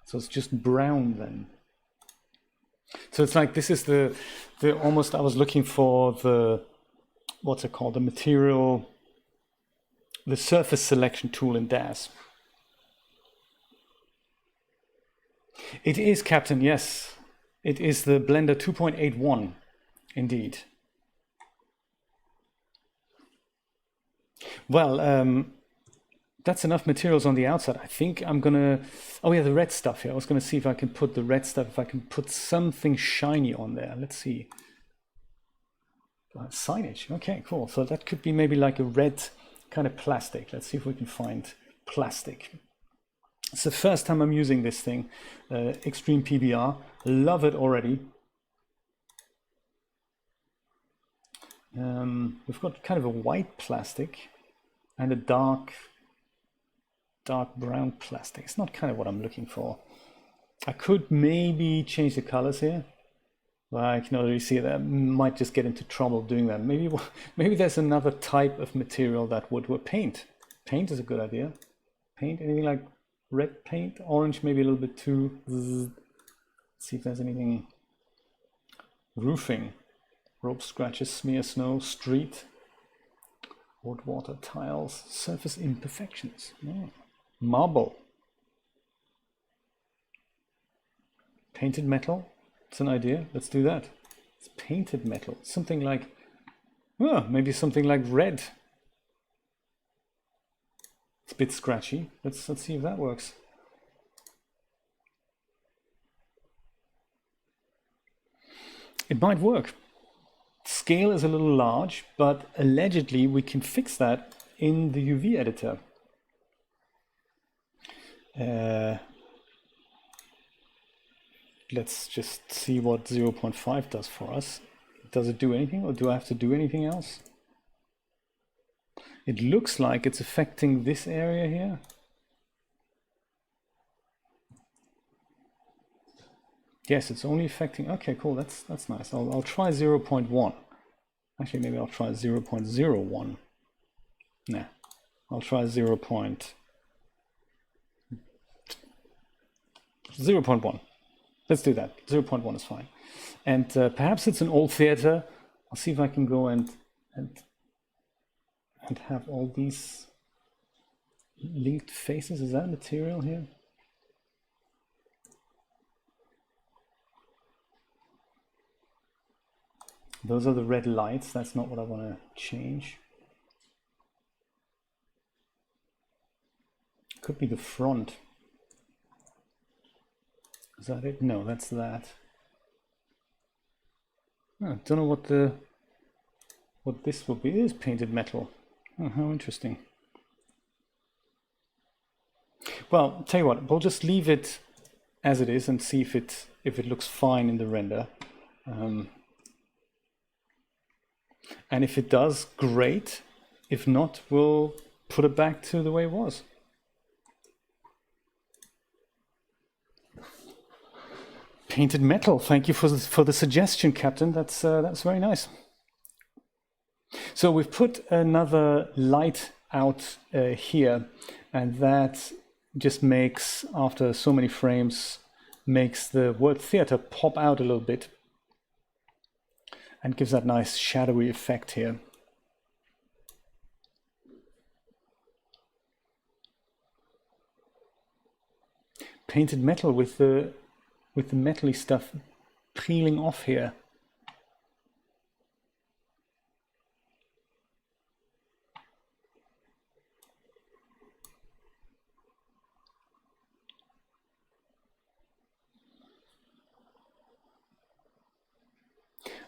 So it's just brown then. So it's like this is the almost, I was looking for the, what's it called, the material, the surface selection tool in DAZ. It is, Captain, yes. It is the Blender 2.81, indeed. Well, that's enough materials on the outside. I think I'm gonna, oh yeah, the red stuff here. I was gonna see if I can put the red stuff, if I can put something shiny on there. Let's see. Signage, okay, cool. So that could be maybe like a red kind of plastic. Let's see if we can find plastic. It's the first time I'm using this thing, Extreme PBR. Love it already. We've got kind of a white plastic and a dark brown plastic. It's not kind of what I'm looking for. I could maybe change the colors here. Like, you see that, might just get into trouble doing that. Maybe there's another type of material that would work. Paint. Paint is a good idea. Paint, anything like red paint, orange, maybe a little bit too. Let's see if there's anything. Roofing, rope scratches, smear snow, street, hot water, tiles, surface imperfections. Oh. Marble. Painted metal. It's an idea. Let's do that. It's painted metal. Something like, maybe something like red. It's a bit scratchy. Let's see if that works. It might work. Scale is a little large, but allegedly we can fix that in the UV editor. Let's just see what 0.5 does for us. Does it do anything, or do I have to do anything else? It looks like it's affecting this area here. Yes, it's only affecting, okay, cool, that's nice. I'll try 0.1. Actually, maybe I'll try 0.01. Nah, I'll try 0.1. Let's do that. 0.1 is fine. And perhaps it's an old theater. I'll see if I can go and have all these linked faces. Is that material here? Those are the red lights. That's not what I want to change. could be the front. Is that it? No, that's that. I don't know what this will be. It is painted metal. Oh, how interesting. Well, tell you what, we'll just leave it as it is and see if it looks fine in the render. And if it does, great. If not, we'll put it back to the way it was. Painted metal. Thank you for the suggestion, Captain. That's very nice. So we've put another light out here, and that just makes, after so many frames, makes the word theater pop out a little bit and gives that nice shadowy effect here. Painted metal with the metally stuff peeling off here.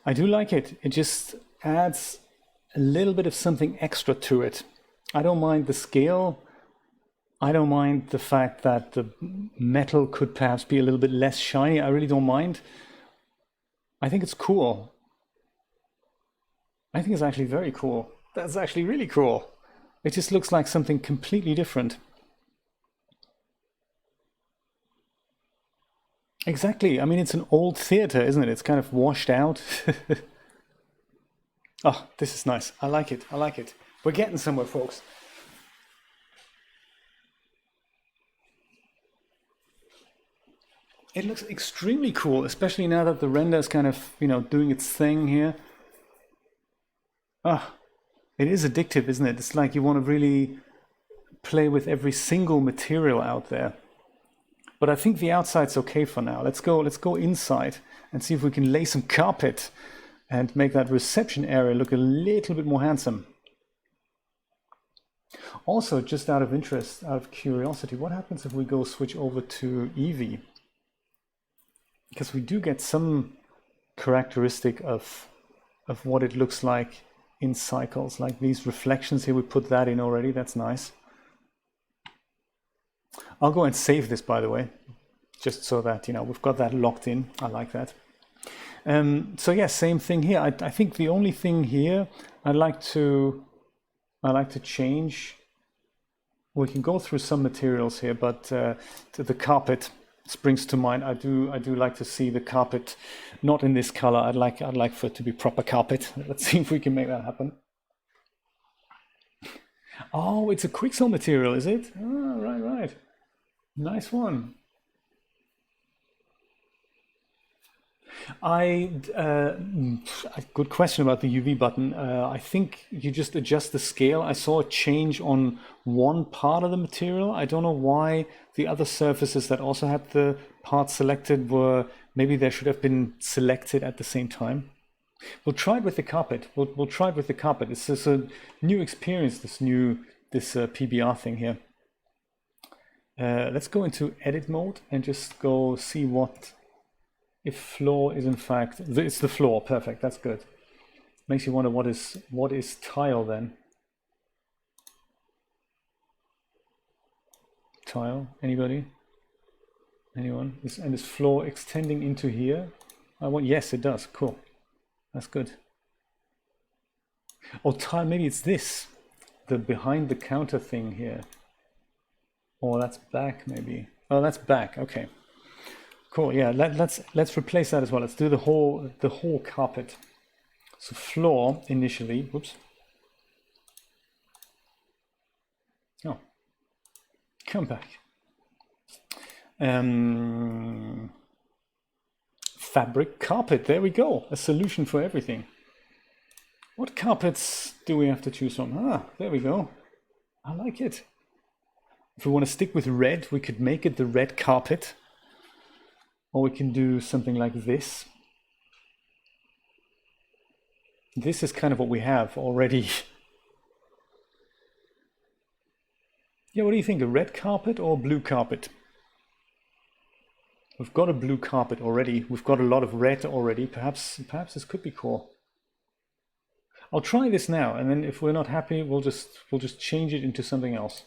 I do like it. It just adds a little bit of something extra to it. I don't mind the scale. I don't mind the fact that the metal could perhaps be a little bit less shiny. I really don't mind. I think it's cool. I think it's actually very cool. That's actually really cool. It just looks like something completely different. Exactly. I mean, it's an old theater, isn't it? It's kind of washed out. Oh, this is nice. I like it. I like it. We're getting somewhere, folks. It looks extremely cool, especially now that the render is kind of, doing its thing here. Ah, it is addictive, isn't it? It's like you want to really play with every single material out there. But I think the outside's okay for now. Let's go inside and see if we can lay some carpet and make that reception area look a little bit more handsome. Also, just out of interest, out of curiosity, what happens if we go switch over to Eevee? Because we do get some characteristic of what it looks like in cycles, like these reflections here. We put that in already. That's nice. I'll go and save this, by the way, just so that we've got that locked in. I like that. So yeah, same thing here. I think the only thing here I'd like to change. We can go through some materials here, but to the carpet springs to mind. I do like to see the carpet not in this color. I'd like for it to be proper carpet. Let's see if we can make that happen. Oh, it's a Quixel material, is it? Oh, right. Nice one. Good question about the UV button. I think you just adjust the scale. I saw a change on one part of the material. I don't know why the other surfaces that also had the parts selected maybe they should have been selected at the same time. We'll try it with the carpet. We'll try it with the carpet. It's just a new experience, this PBR thing here. Let's go into edit mode and just go see if floor is in fact, it's the floor. Perfect, that's good. Makes you wonder what is tile then? Tile, anybody? Anyone? And is floor extending into here? Yes, it does, cool. That's good. Oh, tile, maybe it's this, the behind the counter thing here. Oh, that's back maybe. Oh, that's back, okay. Cool, yeah, let's replace that as well. Let's do the whole carpet. So floor initially, whoops. Oh, come back. Fabric carpet, there we go. A solution for everything. What carpets do we have to choose from? Ah, there we go. I like it. If we want to stick with red, we could make it the red carpet. Or we can do something like this. This is kind of what we have already. Yeah, what do you think? A red carpet or blue carpet? We've got a blue carpet already. We've got a lot of red already. Perhaps this could be cool. I'll try this now, and then if we're not happy, we'll just change it into something else.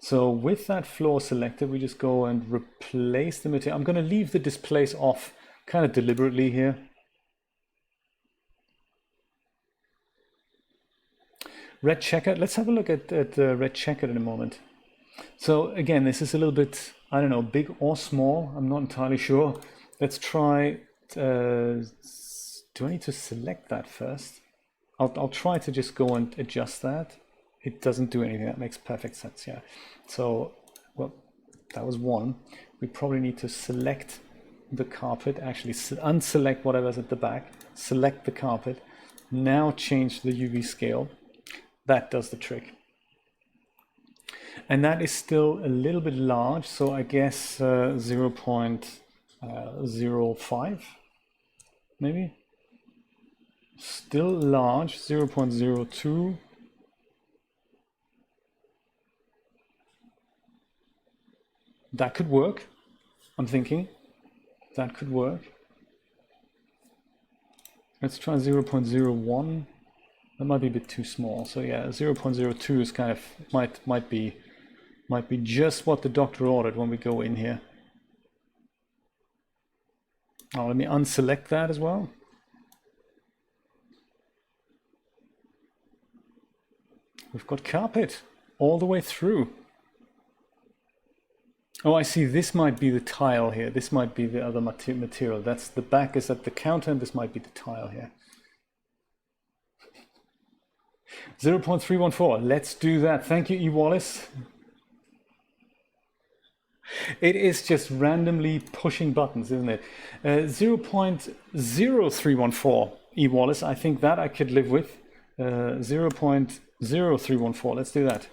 So with that floor selected, we just go and replace the material. I'm going to leave the displace off kind of deliberately here. Red checkered. Let's have a look at red checkered in a moment. So again, this is a little bit, I don't know, big or small. I'm not entirely sure. Let's try. Do I need to select that first? I'll try to just go and adjust that. It doesn't do anything. That makes perfect sense. Yeah. So, well, that was one. We probably need to select the carpet. Actually, unselect whatever's at the back. Select the carpet. Now change the UV scale. That does the trick. And that is still a little bit large. So I guess 0.05 maybe. Still large, 0.02. That could work, I'm thinking. That could work. Let's try 0.01. That might be a bit too small. So yeah, 0.02 is kind of, might be just what the doctor ordered when we go in here. Now let me unselect that as well. We've got carpet all the way through. Oh, I see. This might be the tile here. This might be the other material. That's the back is at the counter, and this might be the tile here. 0.314. Let's do that. Thank you, E. Wallace. It is just randomly pushing buttons, isn't it? 0.0314, E. Wallace. I think that I could live with. 0.0314. Let's do that.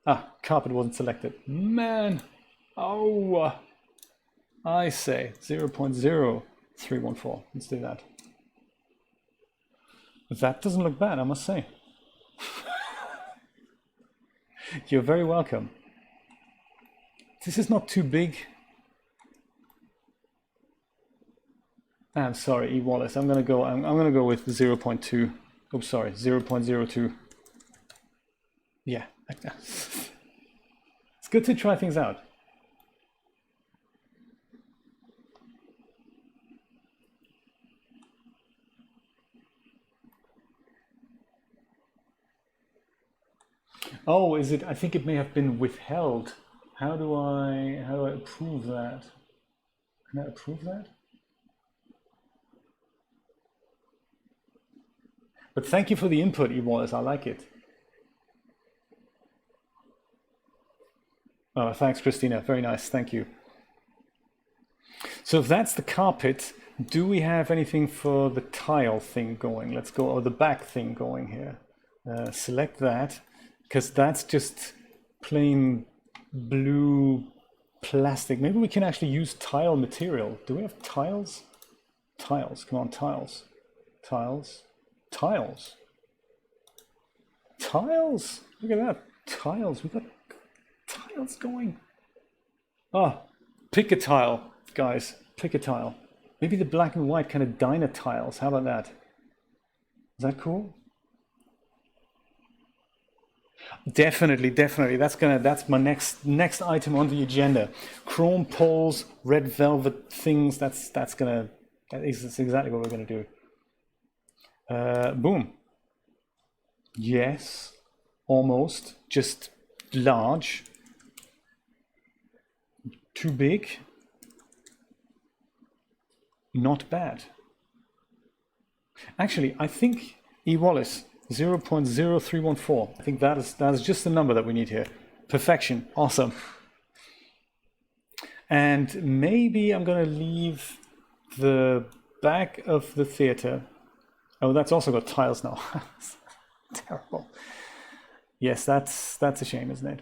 Ah, carpet wasn't selected. Man. Oh, I say 0.0314. Let's do that. That doesn't look bad, I must say. You're very welcome. This is not too big. I'm sorry, E. Wallace. I'm gonna go with 0.2. Oh, sorry, 0.02. Yeah. It's good to try things out. Oh, is it? I think it may have been withheld. How do I approve that? Can I approve that? But thank you for the input, E. Wallace. I like it. Oh, thanks, Christina. Very nice. Thank you. So if that's the carpet, do we have anything for the tile thing going? Let's go, or the back thing going here. Select that, because that's just plain blue plastic. Maybe we can actually use tile material. Do we have tiles? Tiles, come on, tiles. Tiles. Tiles. Tiles. Look at that. Tiles. We've got tiles going. Ah, pick a tile, guys. Pick a tile. Maybe the black and white kind of diner tiles. How about that? Is that cool? Definitely, definitely. That's my next item on the agenda. Chrome poles, red velvet things. That's exactly what we're gonna do. Boom. Yes, almost. Just large. Too big. Not bad. Actually, I think E. Wallace 0.0314. I think that is just the number that we need here. Perfection. Awesome. And maybe I'm going to leave the back of the theater. Oh, that's also got tiles now. Terrible. Yes, that's a shame, isn't it?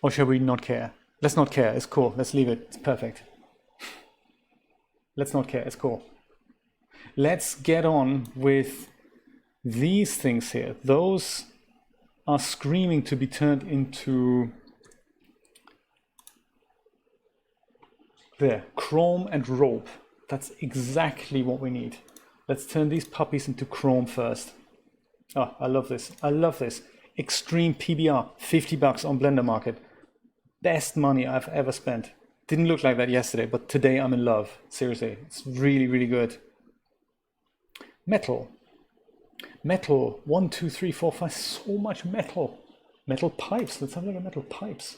Or shall we not care? Let's not care. It's cool. Let's leave it. It's perfect. Let's not care. It's cool. Let's get on with these things here, those are screaming to be turned into there, chrome and rope. That's exactly what we need. Let's turn these puppies into chrome first. Oh, I love this. I love this. Extreme PBR, $50 on Blender Market. Best money I've ever spent. Didn't look like that yesterday, but today I'm in love. Seriously, it's really, really good. Metal. Metal, 1, 2, 3, 4, 5, so much metal. Metal pipes, let's have a look at metal pipes.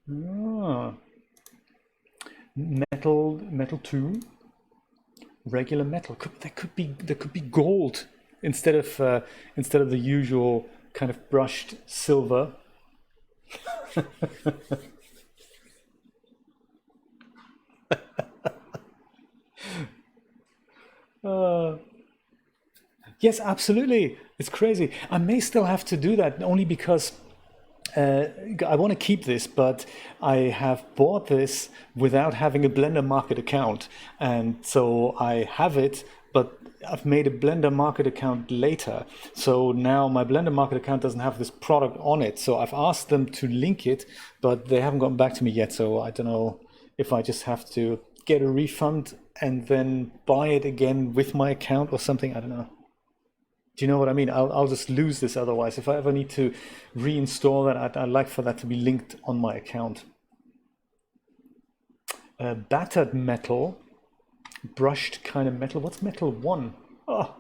Ah. Metal 2. Regular metal. There could be gold instead of the usual kind of brushed silver. Yes, absolutely. It's crazy. I may still have to do that only because I want to keep this, but I have bought this without having a Blender Market account. And so I have it, but I've made a Blender Market account later. So now my Blender Market account doesn't have this product on it. So I've asked them to link it, but they haven't gotten back to me yet. So I don't know if I just have to get a refund and then buy it again with my account or something. I don't know. Do you know what I mean? I'll just lose this otherwise. If I ever need to reinstall that, I'd like for that to be linked on my account. Battered metal, brushed kind of metal. What's metal 1? Oh,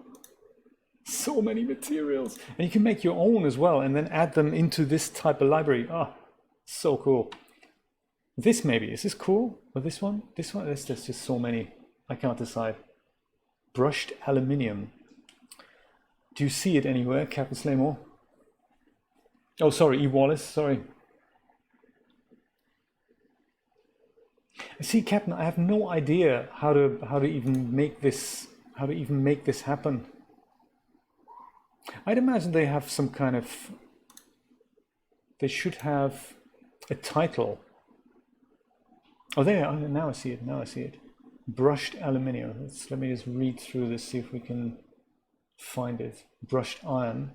so many materials. And you can make your own as well and then add them into this type of library. Oh, so cool. This maybe, is this cool? Or this one? This one? There's just so many. I can't decide. Brushed aluminium. Do you see it anywhere, Captain Slaymore? Oh, sorry, E. Wallace, sorry. See, Captain, I have no idea how to even make this happen. I'd imagine they have some kind of, they should have a title. Oh, there, oh, now I see it, now I see it. Brushed aluminium. Let me just read through this, see if we can find it. Brushed iron,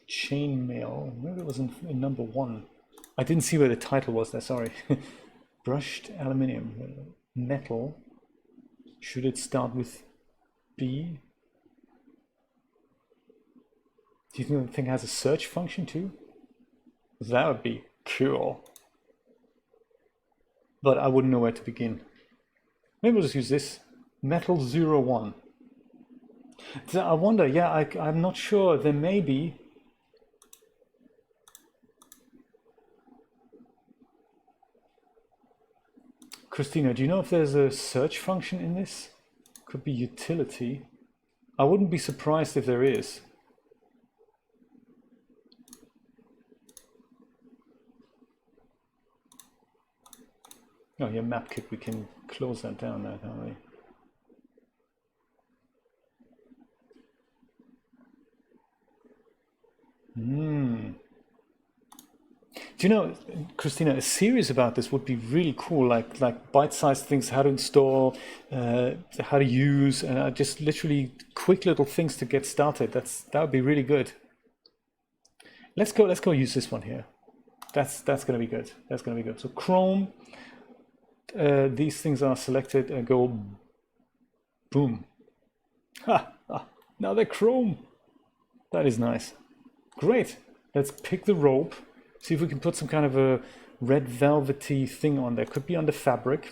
chainmail. Maybe it was in number 1. I didn't see where the title was there, sorry. Brushed aluminium, metal. Should it start with B? Do you think the thing has a search function too? That would be cool. But I wouldn't know where to begin. Maybe we'll just use this. Metal 01. So I wonder, yeah, I'm not sure. There may be. Christina, do you know if there's a search function in this? Could be utility. I wouldn't be surprised if there is. Oh, yeah, map kit, we can close that down now, can't we? Do you know, Christina, a series about this would be really cool, like bite-sized things, how to install, how to use, and just literally quick little things to get started. That would be really good. Let's go use this one here. That's gonna be good. That's gonna be good. So Chrome, these things are selected and go boom. Ha! Now they're Chrome. That is nice. Great. Let's pick the rope. See if we can put some kind of a red velvety thing on there. Could be on the fabric.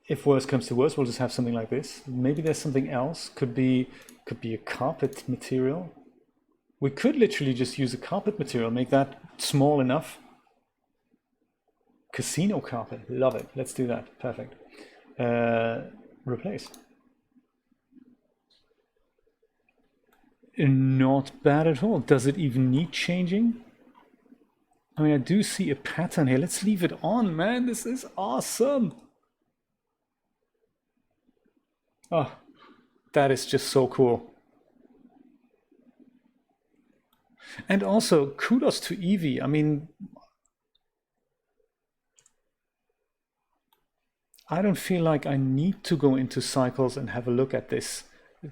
If worse comes to worse, we'll just have something like this. Maybe there's something else. Could be a carpet material. We could literally just use a carpet material, make that small enough. Casino carpet, love it. Let's do that. Perfect. Replace. Not bad at all. Does it even need changing? I mean, I do see a pattern here. Let's leave it on, man. This is awesome. Oh, that is just so cool. And also, kudos to Evie. I mean, I don't feel like I need to go into cycles and have a look at this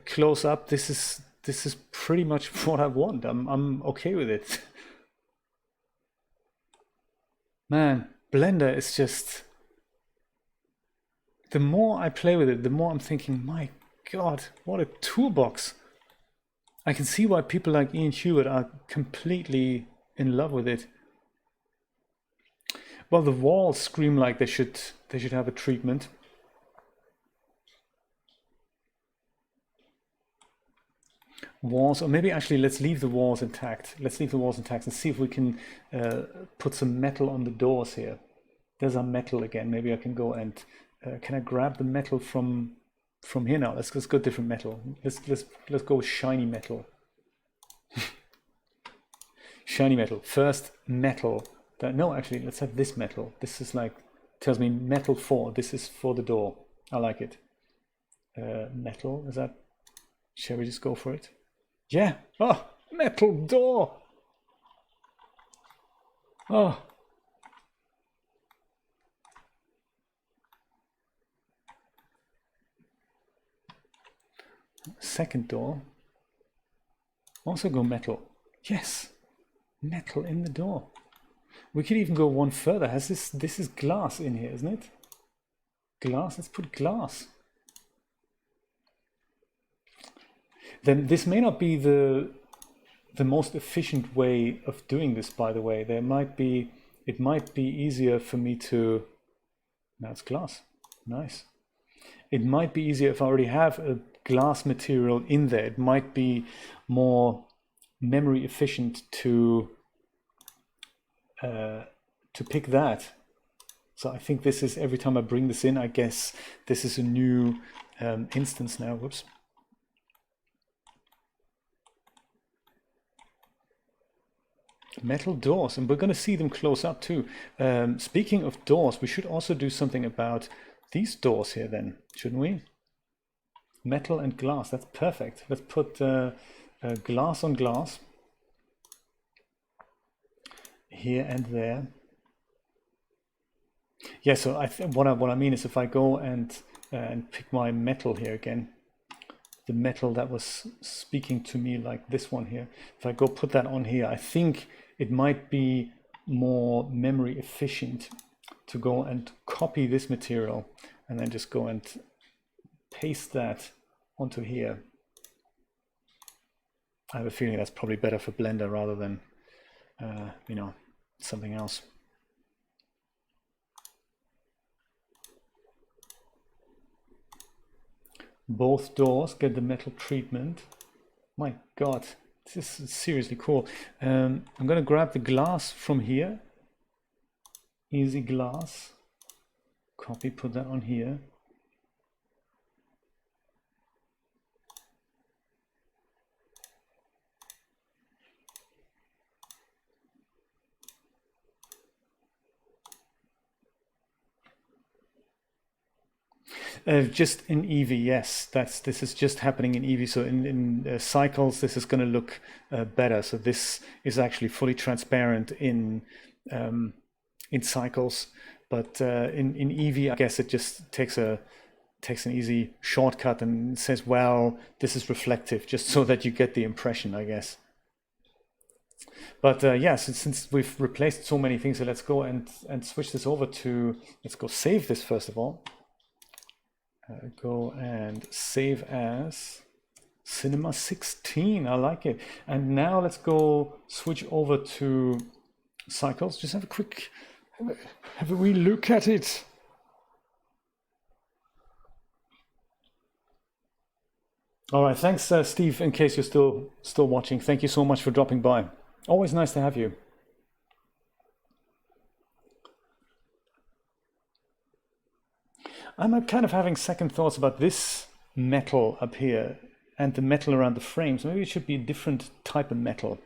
close up. This is pretty much what I want. I'm okay with it. Man, Blender is just, the more I play with it, the more I'm thinking, my God, what a toolbox. I can see why people like Ian Hewitt are completely in love with it. Well, the walls scream like they should have a treatment. Walls, or maybe actually let's leave the walls intact. Let's leave the walls intact and see if we can put some metal on the doors here. There's our metal again. Maybe I can go and can I grab the metal from here now? Let's go different metal. Let's go with shiny metal. Shiny metal. First metal. No, actually, let's have this metal. This is like, tells me metal 4. This is for the door. I like it. Metal, is that? Shall we just go for it? Yeah. Oh, metal door. Oh. Second door. Also go metal. Yes. Metal in the door. We could even go one further. Has this is glass in here, isn't it? Glass, let's put glass. Then this may not be the most efficient way of doing this, by the way. It might be easier for me to, now it's glass. Nice. It might be easier if I already have a glass material in there. It might be more memory efficient to pick that. So I think this is, every time I bring this in, I guess this is a new instance now. Whoops. Metal doors, and we're going to see them close up too. Speaking of doors, we should also do something about these doors here then, shouldn't we? Metal and glass, that's perfect. Let's put glass on glass here and there. Yeah, so what I mean is, if I go and pick my metal here again, the metal that was speaking to me, like this one here, if I go put that on here, I think it might be more memory efficient to go and copy this material and then just go and paste that onto here. I have a feeling that's probably better for Blender rather than you know, something else. Both doors get the metal treatment. My God, this is seriously cool. I'm going to grab the glass from here. Easy glass. Copy, put that on here. Just in Eevee, yes. This is just happening in Eevee. So in cycles, this is going to look better. So this is actually fully transparent in cycles, but in Eevee, I guess it just takes an easy shortcut and says, well, this is reflective, just so that you get the impression, I guess. But yeah, since we've replaced so many things, so let's go and switch this over to, let's go save this first of all. Go and save as Cinema 16. I like it. And now let's go switch over to cycles. Just have a quick, have a wee look at it. All right, thanks, Steve. In case you're still watching, thank you so much for dropping by. Always nice to have you. I'm kind of having second thoughts about this metal up here and the metal around the frames. Maybe it should be a different type of metal,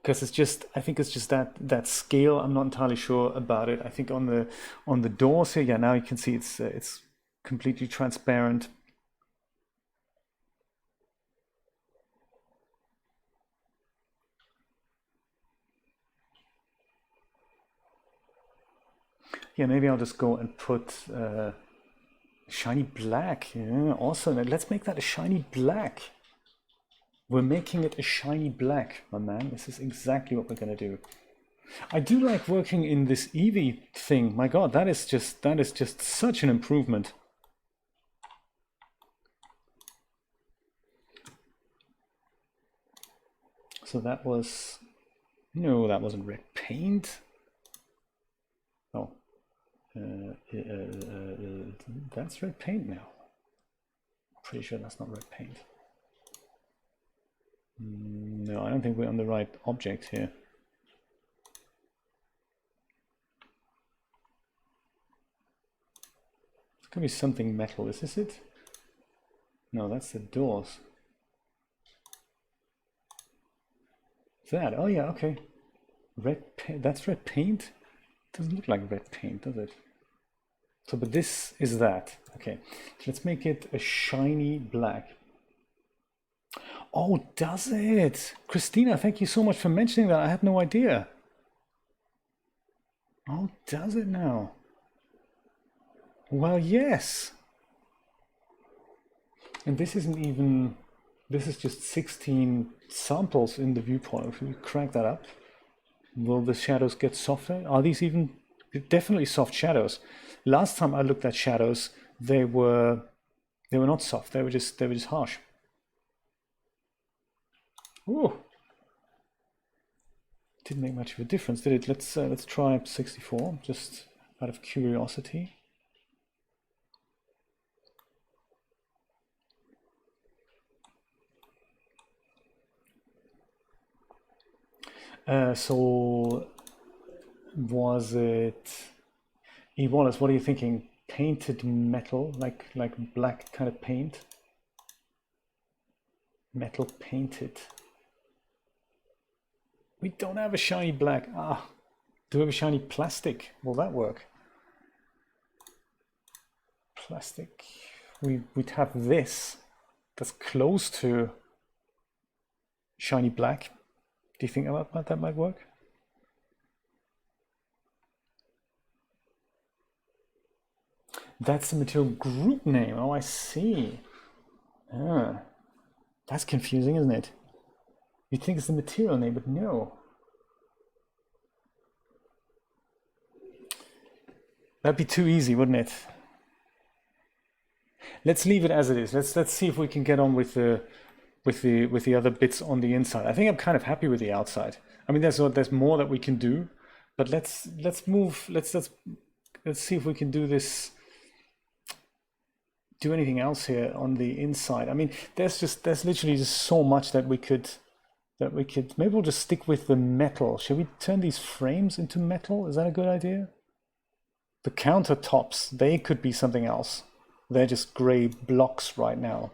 because it's just, I think it's just that scale. I'm not entirely sure about it. I think on the doors here, yeah, now you can see it's completely transparent. Yeah, maybe I'll just go and put shiny black. Yeah, awesome. Let's make that a shiny black. We're making it a shiny black, my man. This is exactly what we're going to do. I do like working in this Eevee thing. My God, that is just such an improvement. So that was, no, that wasn't red paint. Oh, that's red paint now. Pretty sure that's not red paint. No, I don't think we're on the right object here. It's gonna be something metal. Is this it? No, that's the doors. Is that? Oh yeah, okay. Red paint. That's red paint. Doesn't look like red paint, does it? So, but this is that. Okay, let's make it a shiny black. Oh, does it? Christina, thank you so much for mentioning that. I had no idea. Oh, does it now? Well, yes. And this isn't even, this is just 16 samples in the viewport. If we crank that up, will the shadows get softer? Are these even, definitely soft shadows. Last time I looked at shadows, they were not soft. They were just harsh. Ooh. Didn't make much of a difference, did it? Let's try 64, just out of curiosity. So was it E. Wallace? What are you thinking? Painted metal, like black kind of paint? Metal painted. We don't have a shiny black. Ah, do we have a shiny plastic? Will that work? Plastic. We'd have this. That's close to shiny black. Do you think that might work? That's the material group name. Oh, I see. Ah, that's confusing, isn't it? You'd think it's the material name, but no. That'd be too easy, wouldn't it? Let's leave it as it is. Let's see if we can get on with the other bits on the inside. I think I'm kind of happy with the outside. I mean, there's more that we can do, but let's move. Let's see if we can do this. Do anything else here on the inside. I mean, there's literally just so much that we could maybe we'll just stick with the metal. Should we turn these frames into metal? Is that a good idea? The countertops, they could be something else. They're just gray blocks right now.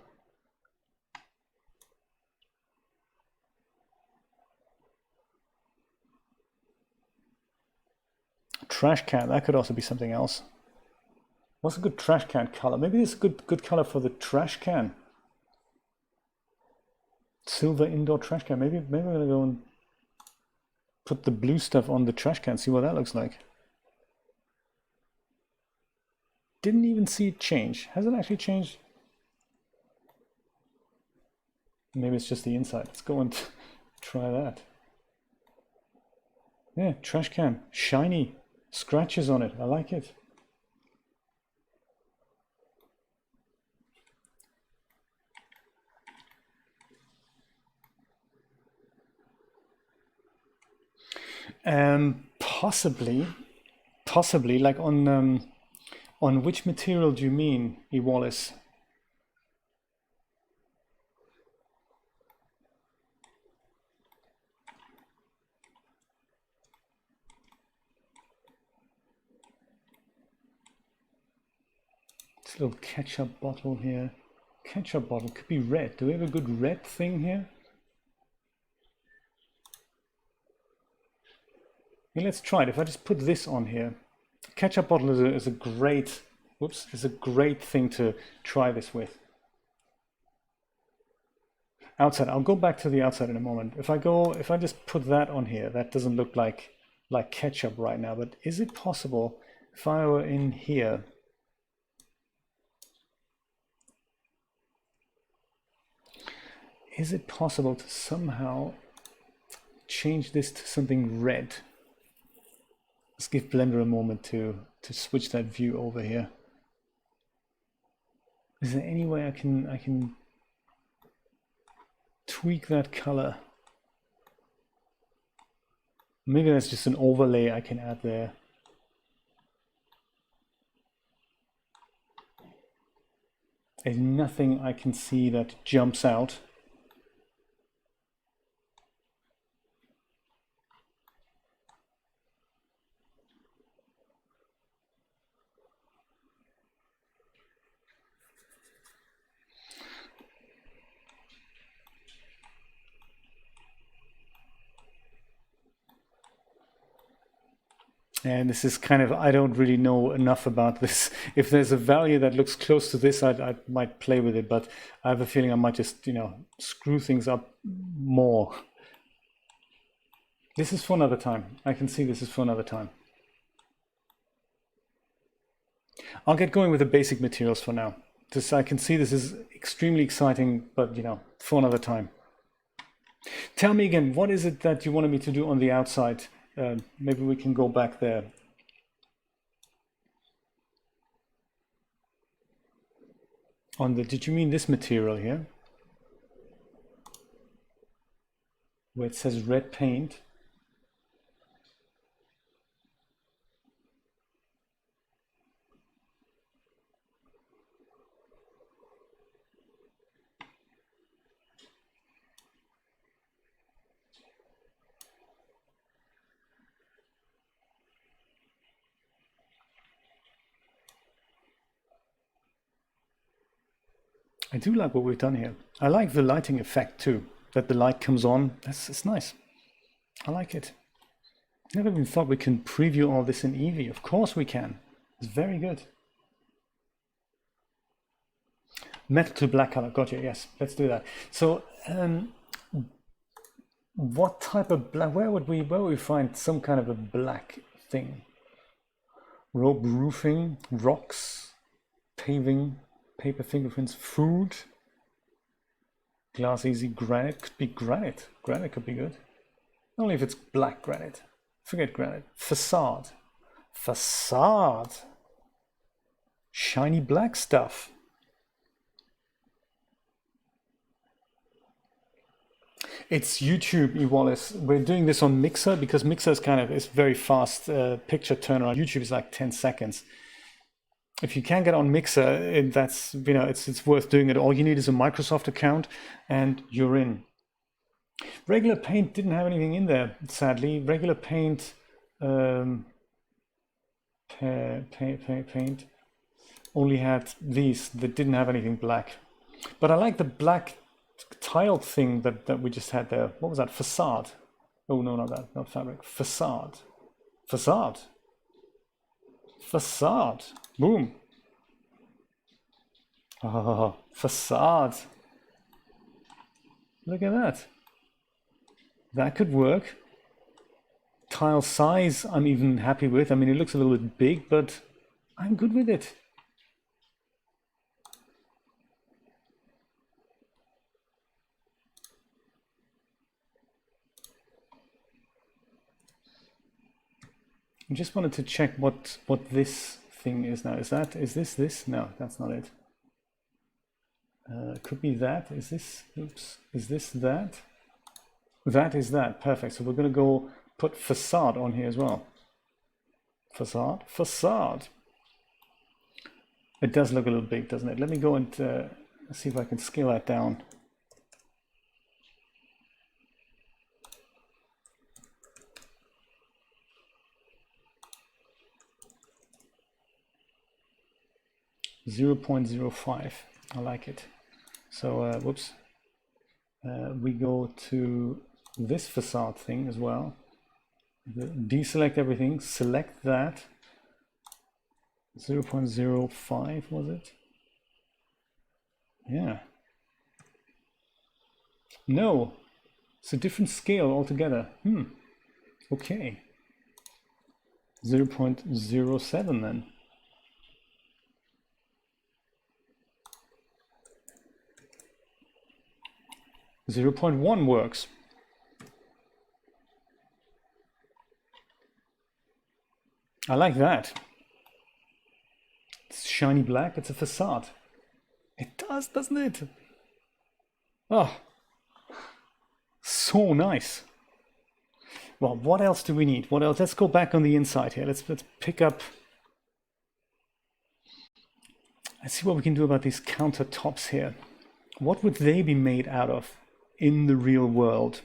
Trash can, that could also be something else. What's a good trash can color? Maybe this is a good color for the trash can. Silver indoor trash can. Maybe we're gonna go and put the blue stuff on the trash can, see what that looks like. Didn't even see it change. Has it actually changed? Maybe it's just the inside. Let's go and try that. Yeah, trash can, shiny, scratches on it. I like it. Possibly, like on which material do you mean, E. Wallace? This little ketchup bottle here. Ketchup bottle could be red. Do we have a good red thing here? Yeah, let's try it. If I just put this on here, ketchup bottle is a great, whoops, is a great thing to try this with. Outside, I'll go back to the outside in a moment. If I just put that on here, that doesn't look like ketchup right now, but is it possible if I were in here, is it possible to somehow change this to something red? Let's give Blender a moment to switch that view over here. Is there any way I can tweak that color? Maybe that's just an overlay I can add there. There's nothing I can see that jumps out. And this is kind of, I don't really know enough about this. If there's a value that looks close to this, I might play with it, but I have a feeling I might just, screw things up more. This is for another time. I can see this is for another time. I'll get going with the basic materials for now. I can see this is extremely exciting, but for another time. Tell me again, what is it that you wanted me to do on the outside? Maybe we can go back there. Did you mean this material here? Where it says red paint? I do like what we've done here. I like the lighting effect too, that the light comes on. It's nice. I like it. Never even thought we can preview all this in Eevee. Of course we can. It's very good. Metal to black color. Gotcha. Yes, let's do that. So, what type of black? Where would we find some kind of a black thing? Rope roofing, rocks, paving, paper fingerprints, food, glass easy, granite. Could be granite. Granite could be good. Only if it's black granite. Forget granite. Facade. Facade. Shiny black stuff. It's YouTube, Wallace. We're doing this on Mixer because Mixer is very fast picture turnaround. YouTube is like 10 seconds. If you can get on Mixer, it's worth doing it. All you need is a Microsoft account and you're in. Regular Paint didn't have anything in there, sadly. Regular Paint, paint only had these that didn't have anything black. But I like the black tile thing that we just had there. What was that? Facade. Oh no, not that. Not fabric. Facade. Facade. Facade. Boom. Oh, facade. Look at that. That could work. Tile size, I'm even happy with. I mean, it looks a little bit big, but I'm good with it. I just wanted to check what this thing is now. Is this? No, that's not it. Could be that. Is this? Oops. Is this that? That is that. Perfect. So we're going to go put facade on here as well. Facade. Facade. It does look a little big, doesn't it? Let me go and see if I can scale that down. .05. I like it. So whoops. We go to this facade thing as well. Deselect everything. Select that. 0.05 was it? Yeah. No. It's a different scale altogether. Okay. 0.07 then. Zero point 0.1 works. I like that. It's shiny black, it's a facade. It does, doesn't it? Oh, so nice. Well, what else do we need? What else? Let's go back on the inside here. Let's pick up. Let's see what we can do about these countertops here. What would they be made out of in the real world?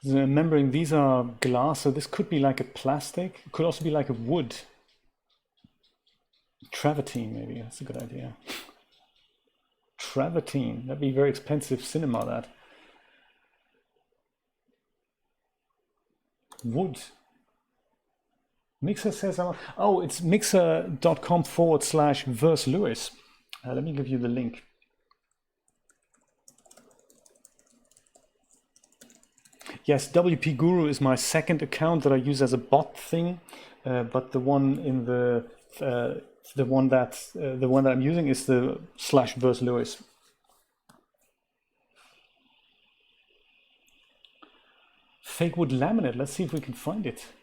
Remembering these are glass, so this could be like a plastic. It could also be like a wood. Travertine, maybe. That's a good idea. Travertine. That'd be very expensive cinema, that. Wood. Mixer says, oh, it's mixer.com/verse-lewis. Let me give you the link. Yes, WP Guru is my second account that I use as a bot thing, but the one in the one that I'm using is the /verse-lewis. Fake wood laminate. Let's see if we can find it.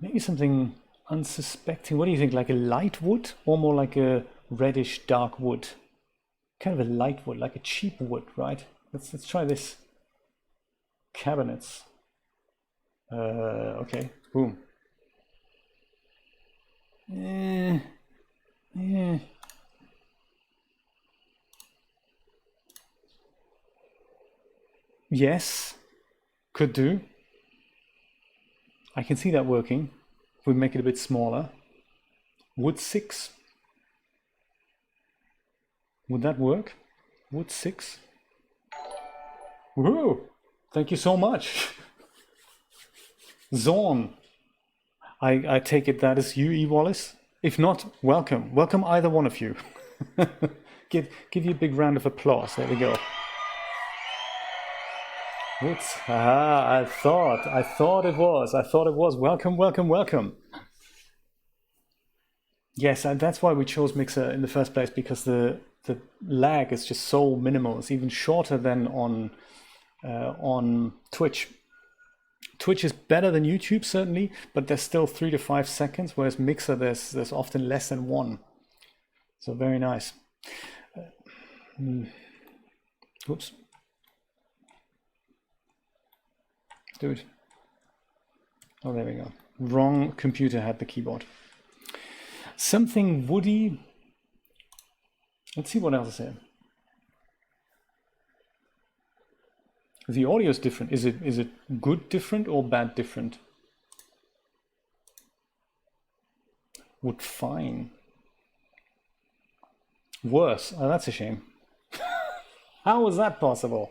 Maybe something unsuspecting. What do you think? Like a light wood or more like a reddish dark wood? Kind of a light wood, like a cheap wood, right? Let's try this. Cabinets. Okay, boom. Yes, could do. I can see that working. If we make it a bit smaller. Wood 6. Would that work? Wood 6. Woohoo! Thank you so much. Zorn. I take it that is you, E. Wallace. If not, welcome. Welcome either one of you. Give you a big round of applause. There we go. Whoops. I thought it was. Welcome, welcome, welcome. Yes, and that's why we chose Mixer in the first place, because the lag is just so minimal. It's even shorter than on Twitch. Twitch is better than YouTube, certainly, but there's still 3 to 5 seconds, whereas Mixer, there's often less than 1. So very nice. Oops. Dude. Oh, there we go. Wrong computer had the keyboard. Something woody. Let's see what else is here. The audio is different. Is it good different or bad different? Would fine. Worse. Oh, that's a shame. How was that possible?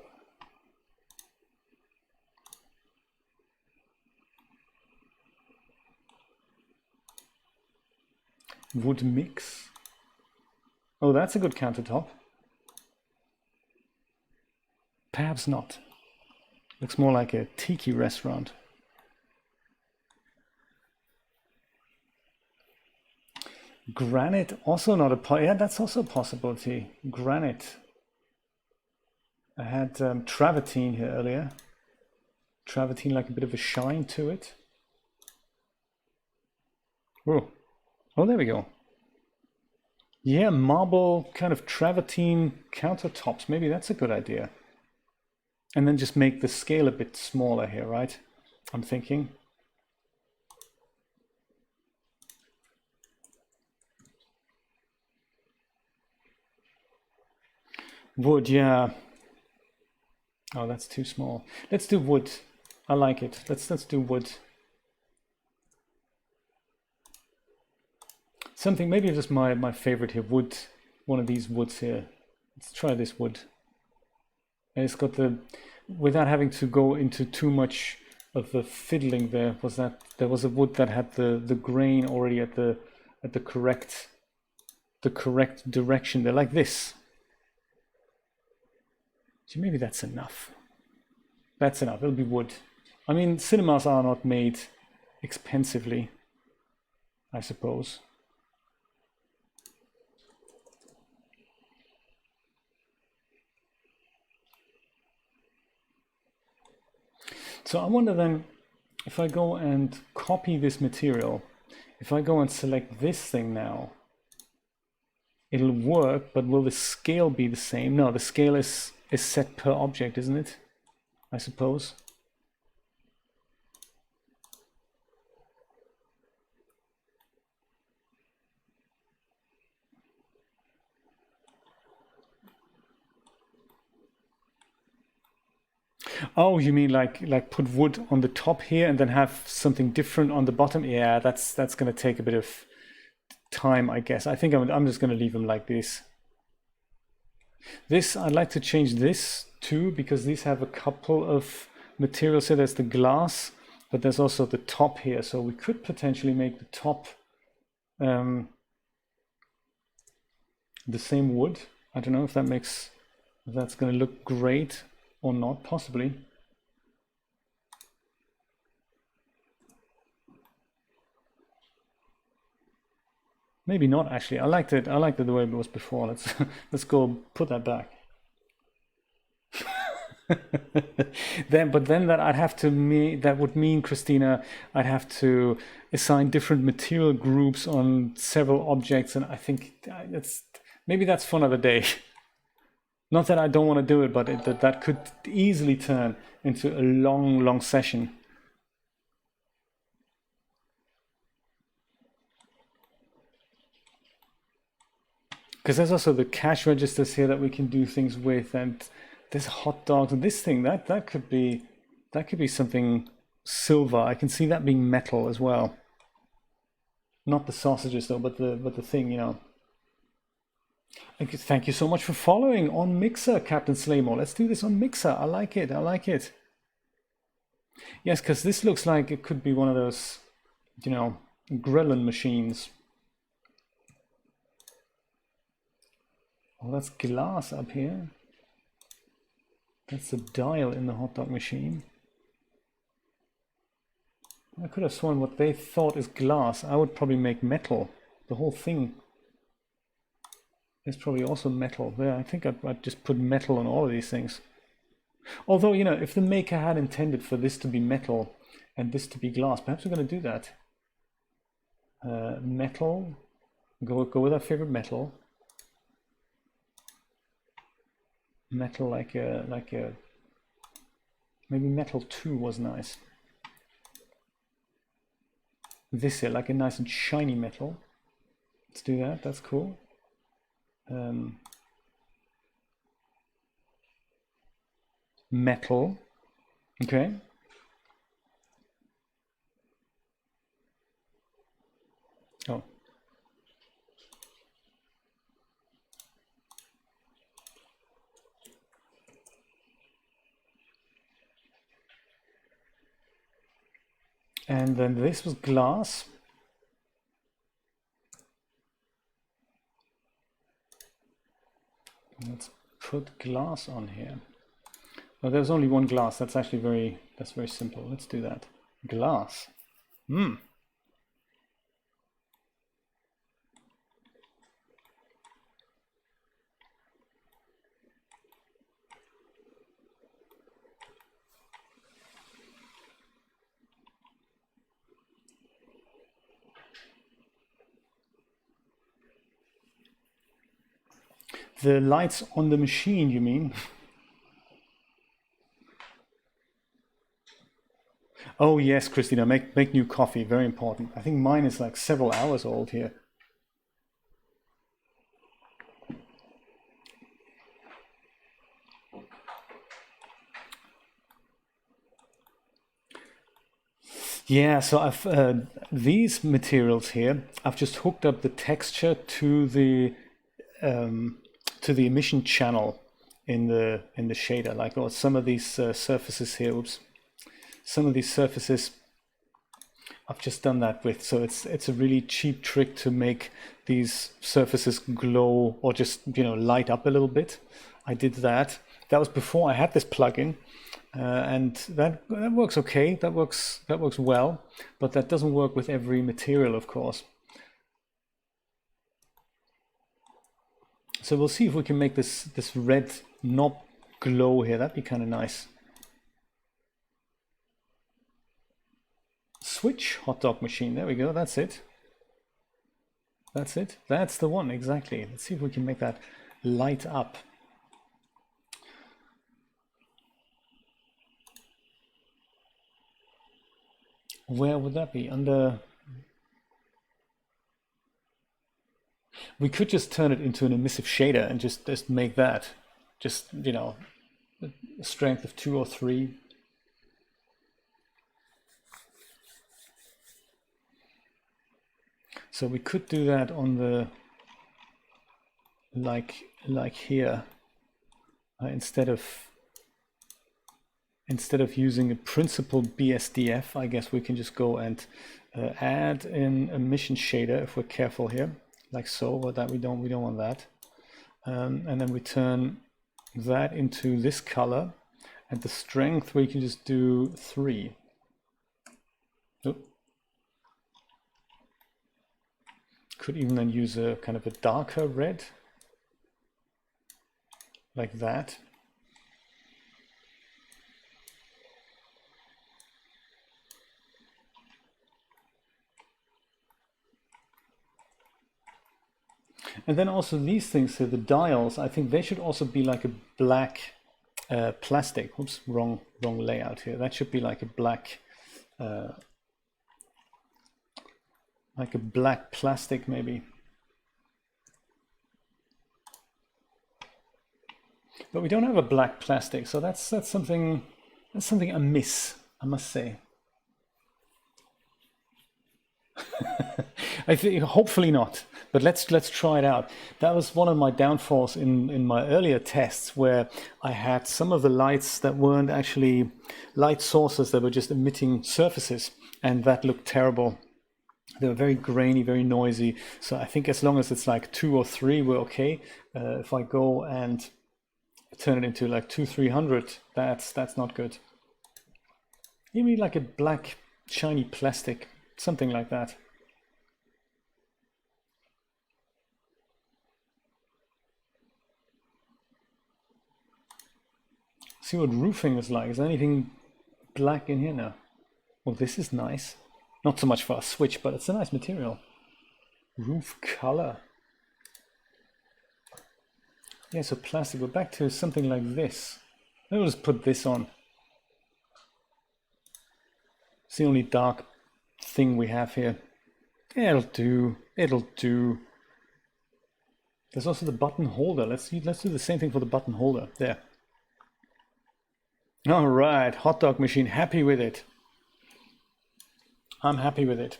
Wood mix. Oh, that's a good countertop. Perhaps not. Looks more like a tiki restaurant. Granite, also not a yeah, that's also a possibility. Granite. I had travertine here earlier. Travertine, like a bit of a shine to it. Oh, oh, there we go. Yeah, marble kind of travertine countertops. Maybe that's a good idea. And then just make the scale a bit smaller here, right? I'm thinking. Wood, yeah. Oh, that's too small. Let's do wood. I like it. Let's do wood. Something, maybe just my favorite here, wood. One of these woods here. Let's try this wood. And it's got the, without having to go into too much the fiddling there was that there was a wood that had the grain already at the correct direction. They're like this. So maybe that's enough. That's enough. It'll be wood. I mean, cinemas are not made expensively, I suppose. So I wonder then, if I go and copy this material, if I go and select this thing now, it'll work, but will the scale be the same? No, the scale is set per object, isn't it? I suppose. Oh, you mean like put wood on the top here and then have something different on the bottom? Yeah, that's going to take a bit of time, I guess. I think I'm just going to leave them like this. This, I'd like to change this too, because these have a couple of materials here. There's the glass, but there's also the top here. So we could potentially make the top the same wood. I don't know if that's going to look great or not, possibly. Maybe not, actually. I liked it the way it was before. Let's go put that back. But then that I'd have to that would mean, Christina, I'd have to assign different material groups on several objects, and I think maybe that's for another day. Not that I don't want to do it, but that could easily turn into a long session. Because there's also the cash registers here that we can do things with, and there's hot dogs, and this thing that could be something silver. I can see that being metal as well. Not the sausages though, but the thing, you know. Thank you so much for following on Mixer, Captain Slaymore. Let's do this on Mixer. I like it. I like it. Yes, because this looks like it could be one of those, you know, grilling machines. Oh, that's glass up here. That's the dial in the hot dog machine. I could have sworn what they thought is glass. I would probably make metal. The whole thing is probably also metal. There, I think I'd just put metal on all of these things. Although, you know, if the maker had intended for this to be metal and this to be glass, perhaps we're going to do that. Metal. Go with our favorite metal. Metal like a maybe metal 2 was nice. This here, like a nice and shiny metal. Let's do that. That's cool. Metal. Okay. Oh. And then this was glass. Let's put glass on here. Well, there's only one glass. That's actually very simple. Let's do that. Glass. The lights on the machine, you mean? Oh yes, Christina, make new coffee, very important. I think mine is like several hours old here. Yeah, so I've these materials here, I've just hooked up the texture to the emission channel in the shader, like some of these surfaces here. Oops. some of these surfaces I've just done that with. So it's a really cheap trick to make these surfaces glow or just, you know, light up a little bit. I did that. That was before I had this plugin, and that works okay. That works well, but that doesn't work with every material, of course. So we'll see if we can make this red knob glow here. That'd be kind of nice. Switch hot dog machine. There we go. That's it. That's it. That's the one, exactly. Let's see if we can make that light up. Where would that be? Under... We could just turn it into an emissive shader and just make that. Just, you know, a strength of 2 or 3. So we could do that on the, like here, instead of using a principal BSDF, I guess we can just go and add an emission shader if we're careful here, like so. But that we don't want that, and then we turn that into this color, and the strength we can just do 3. Oop. Could even then use a kind of a darker red, like that. And then also these things here, the dials, I think they should also be like a black plastic. Oops, wrong layout here. That should be like a black plastic maybe. But we don't have a black plastic, so that's something amiss, I must say. I think hopefully not, but let's try it out. That was one of my downfalls in my earlier tests, where I had some of the lights that weren't actually light sources, that were just emitting surfaces, and that looked terrible. They were very grainy, very noisy. So I think as long as it's like 2 or 3, we're okay. If I go and turn it into like 200-300, that's not good. You need like a black shiny plastic, something like that. See what roofing is like. Is there anything black in here now? Well, this is nice. Not so much for a switch, but it's a nice material. Roof color. Yeah, so plastic. We're back to something like this. Maybe we'll just put this on. It's the only dark thing we have here. Yeah, it'll do. It'll do. There's also the button holder. Let's do the same thing for the button holder. There. All right, hot dog machine. Happy with it. I'm happy with it.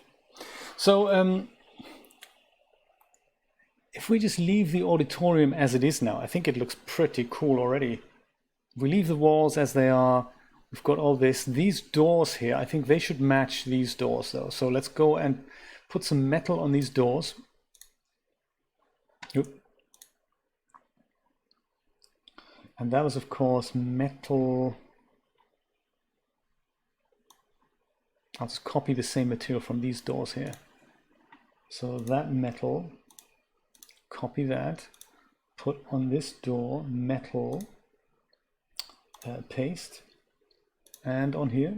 So if we just leave the auditorium as it is now, I think it looks pretty cool already. We leave the walls as they are. We've got all this. These doors here, I think they should match these doors though. So let's go and put some metal on these doors. Oop. And that was, of course, metal. I'll just copy the same material from these doors here. So that metal, copy that, put on this door, metal, paste, and on here,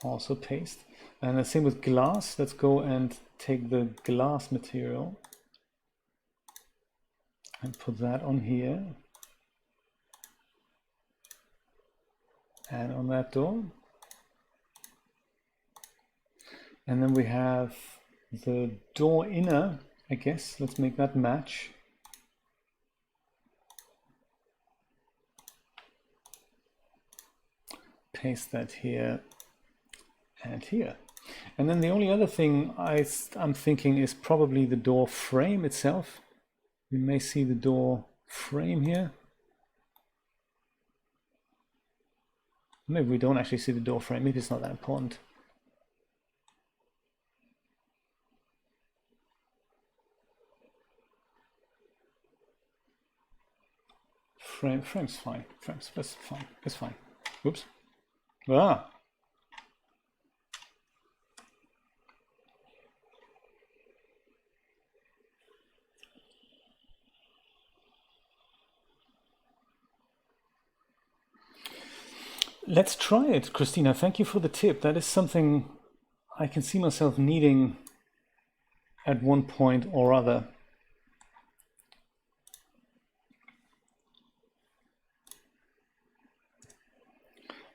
also paste. And the same with glass. Let's go and take the glass material and put that on here. And on that door. And then we have the door inner, I guess. Let's make that match. Paste that here and here. And then the only other thing I'm thinking is probably the door frame itself. We may see the door frame here. Maybe we don't actually see the door frame. Maybe it's not that important. Frame's fine. That's fine. It's fine. Oops. Ah. Let's try it, Christina. Thank you for the tip. That is something I can see myself needing at one point or other.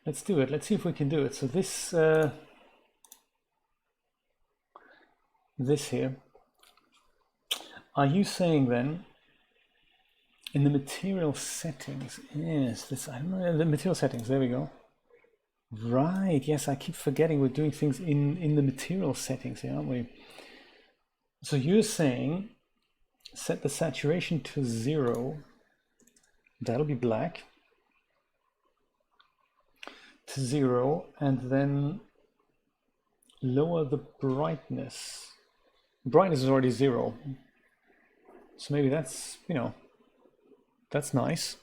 Let's do it. Let's see if we can do it. So this this here. Are you saying then in the material settings? Yes, this, I don't know, the material settings, there we go. Right, yes, I keep forgetting we're doing things in the material settings here, aren't we? So you're saying set the saturation to 0, that'll be black, to 0, and then lower the brightness. Brightness is already 0, so maybe that's, you know, that's nice.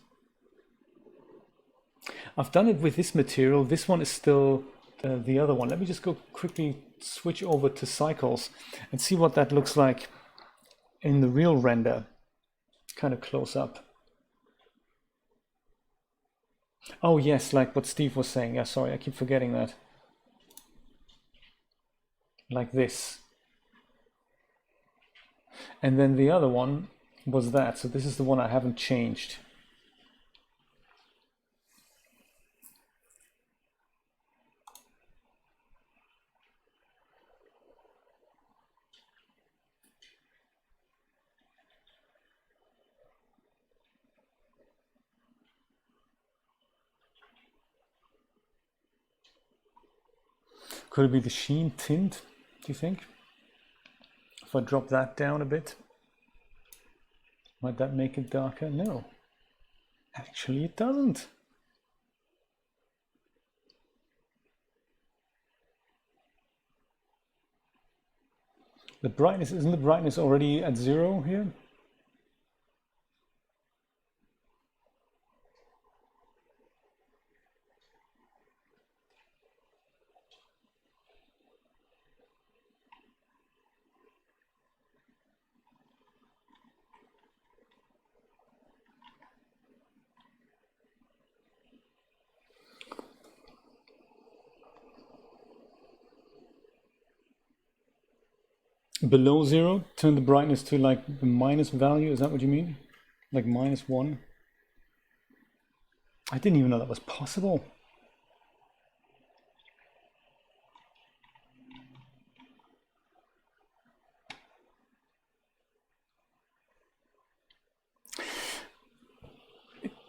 I've done it with this material. This one is still the other one. Let me just go quickly switch over to cycles and see what that looks like in the real render, kind of close up. Oh yes, like what Steve was saying. Yeah, sorry, I keep forgetting that. Like this. And then the other one was that. So this is the one I haven't changed. Could it be the sheen tint, do you think? If I drop that down a bit, might that make it darker? No, actually it doesn't. The brightness, isn't the brightness already at 0 here? Below 0, turn the brightness to like the minus value, is that what you mean? Like -1? I didn't even know that was possible.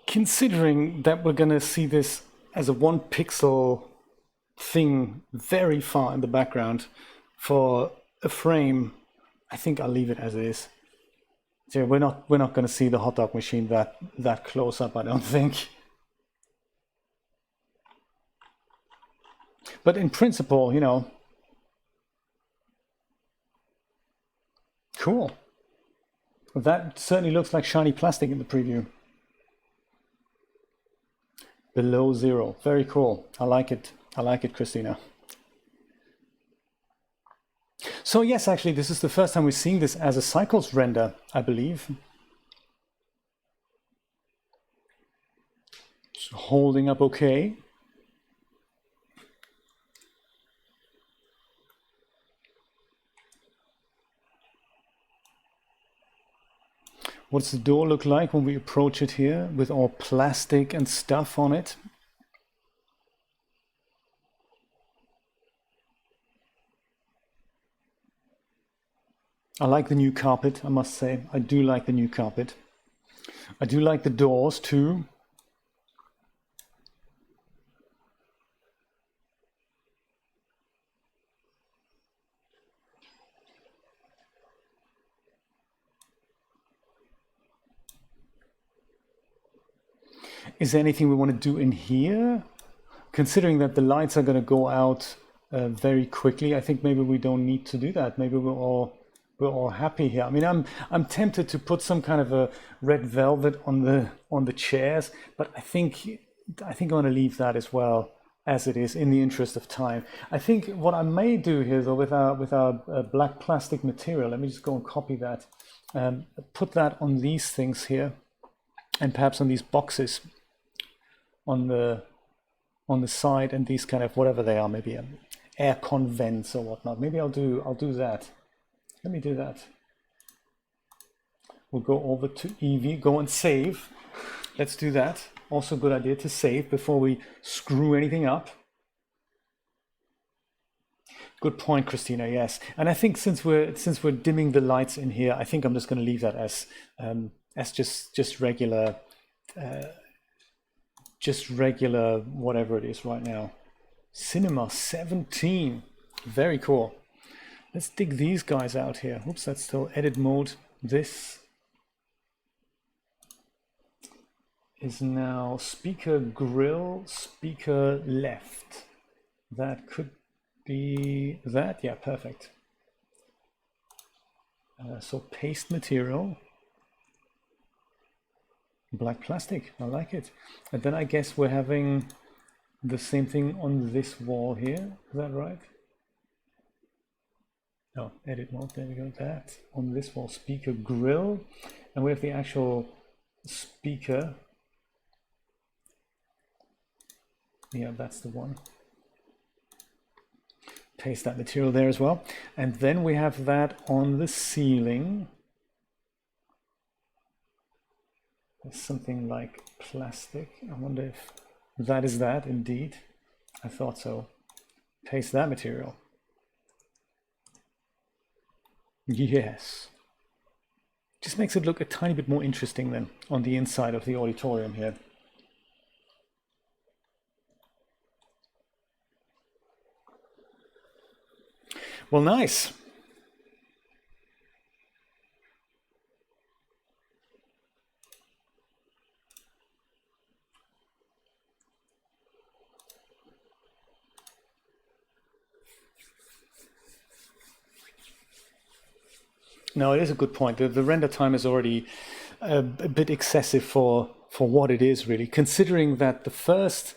Considering that we're gonna see this as a 1 pixel thing very far in the background for a frame, I think I'll leave it as is. So we're not going to see the hot dog machine that close up, I don't think. But in principle, you know, cool. That certainly looks like shiny plastic in the preview. Below 0, very cool. I like it. I like it, Christina. So yes, actually, this is the first time we're seeing this as a cycles render, I believe. It's holding up okay. What's the door look like when we approach it here with all plastic and stuff on it? I like the new carpet, I must say. I do like the new carpet. I do like the doors too. Is there anything we want to do in here? considering that the lights are going to go out very quickly, I think maybe we don't need to do that. Maybe we're all happy here. I mean, I'm tempted to put some kind of a red velvet on the chairs, but I think I'm going to leave that as well as it is in the interest of time. I think what I may do here though with our black plastic material, let me just go and copy that, put that on these things here, and perhaps on these boxes on the side, and these kind of whatever they are, maybe air con vents or whatnot. Maybe I'll do that. Let me do that. We'll go over to Eevee, go and save. Let's do that. Also a good idea to save before we screw anything up. Good point, Christina, yes. And I think since we're dimming the lights in here, I think I'm just going to leave that as just regular whatever it is right now. Cinema 17. Very cool. Let's dig these guys out here. Oops, that's still edit mode. This is now speaker grill, speaker left. That could be that. Yeah, perfect. So paste material, black plastic. I like it. And then I guess we're having the same thing on this wall here. Is that right? No, edit mode. There we go. That on this wall, speaker grill, and we have the actual speaker. Yeah, that's the one. Paste that material there as well. And then we have that on the ceiling. There's something like plastic. I wonder if that is that indeed. I thought so. Paste that material. Yes. Just makes it look a tiny bit more interesting than on the inside of the auditorium here. Well, nice. No, it is a good point. The render time is already a bit excessive for what it is, really, considering that the first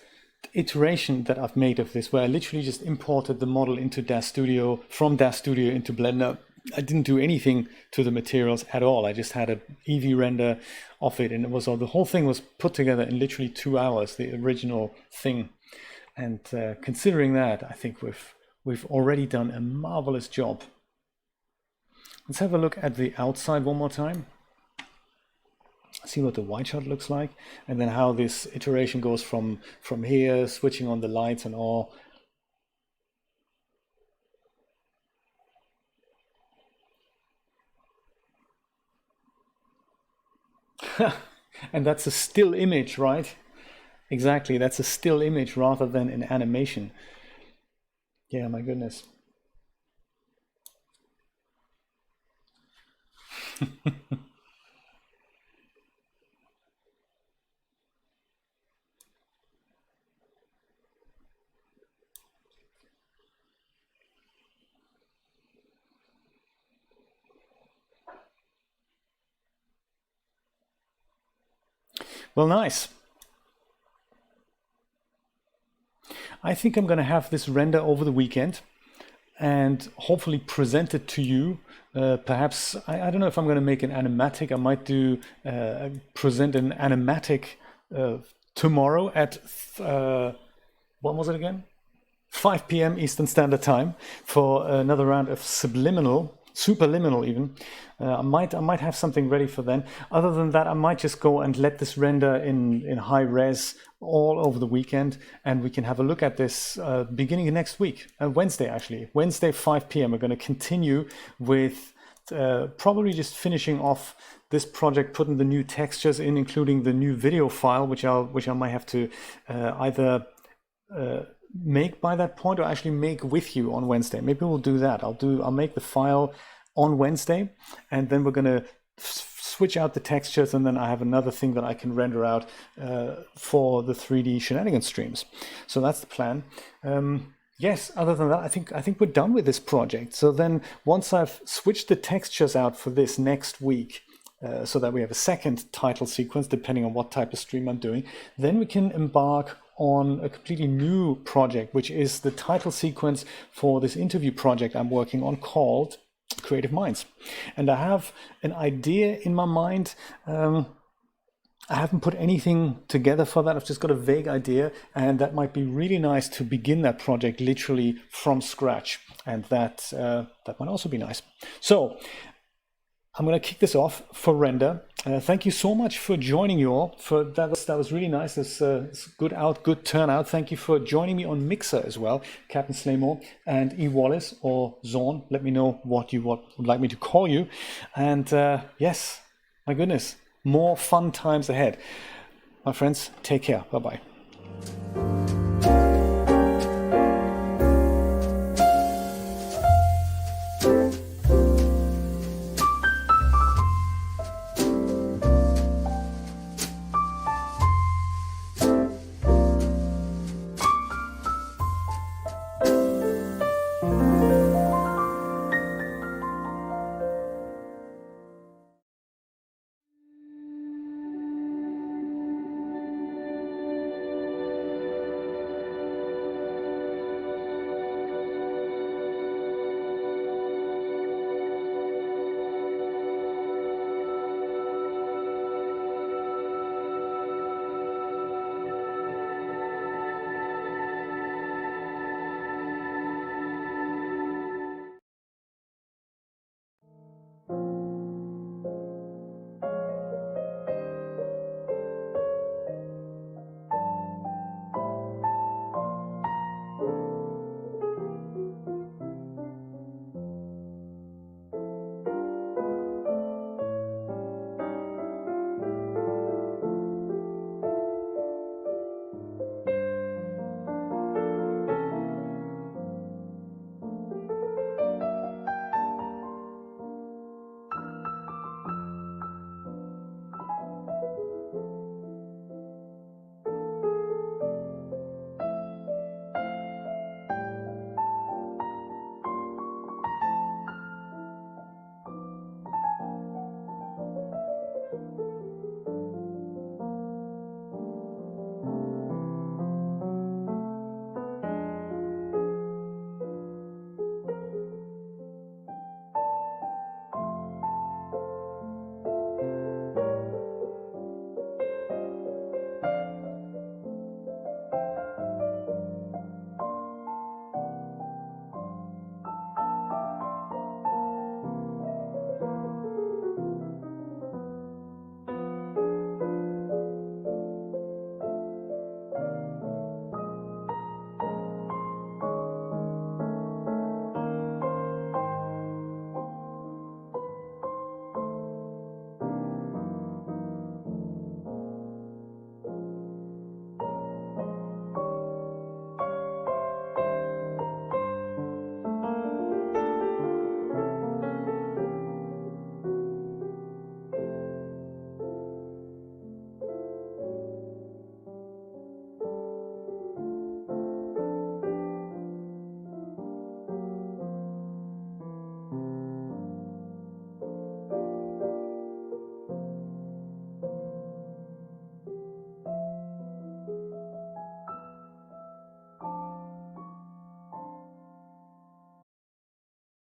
iteration that I've made of this, where I literally just imported the model into DAZ Studio, from DAZ Studio into Blender. I didn't do anything to the materials at all. I just had a Eevee render of it, and it was all, the whole thing was put together in literally 2 hours, the original thing. And considering that, I think we've already done a marvelous job. Let's have a look at the outside one more time. See what the white shot looks like, and then how this iteration goes from here, switching on the lights and all. And that's a still image, right? Exactly, that's a still image rather than an animation. Yeah, my goodness. Well, nice. I think I'm going to have this render over the weekend and hopefully present it to you. Perhaps, I don't know if I'm going to make an animatic. I might do present an animatic tomorrow at, what was it again? 5 p.m. Eastern Standard Time for another round of superliminal even. I might have something ready for then. Other than that, I might just go and let this render in high res all over the weekend, and we can have a look at this beginning of next week, Wednesday actually. Wednesday 5 p.m. We're going to continue with probably just finishing off this project, putting the new textures in, including the new video file, which I might have to either make by that point or actually make with you on Wednesday. Maybe we'll do that. I'll make the file on Wednesday, and then we're going to switch out the textures, and then I have another thing that I can render out for the 3D Shenanigans streams. So that's the plan. Yes, other than that, I think we're done with this project. So then once I've switched the textures out for this next week, so that we have a second title sequence, depending on what type of stream I'm doing, then we can embark on a completely new project, which is the title sequence for this interview project I'm working on called Creative Minds. And I have an idea in my mind. I haven't put anything together for that. I've just got a vague idea, and that might be really nice to begin that project literally from scratch. And that might also be nice. So I'm going to kick this off for render. Thank you so much for joining you all. That was really nice. It's good turnout. Thank you for joining me on Mixer as well, Captain Slaymore and E. Wallace or Zorn. Let me know what you would like me to call you. And yes, my goodness, more fun times ahead. My friends, take care. Bye-bye.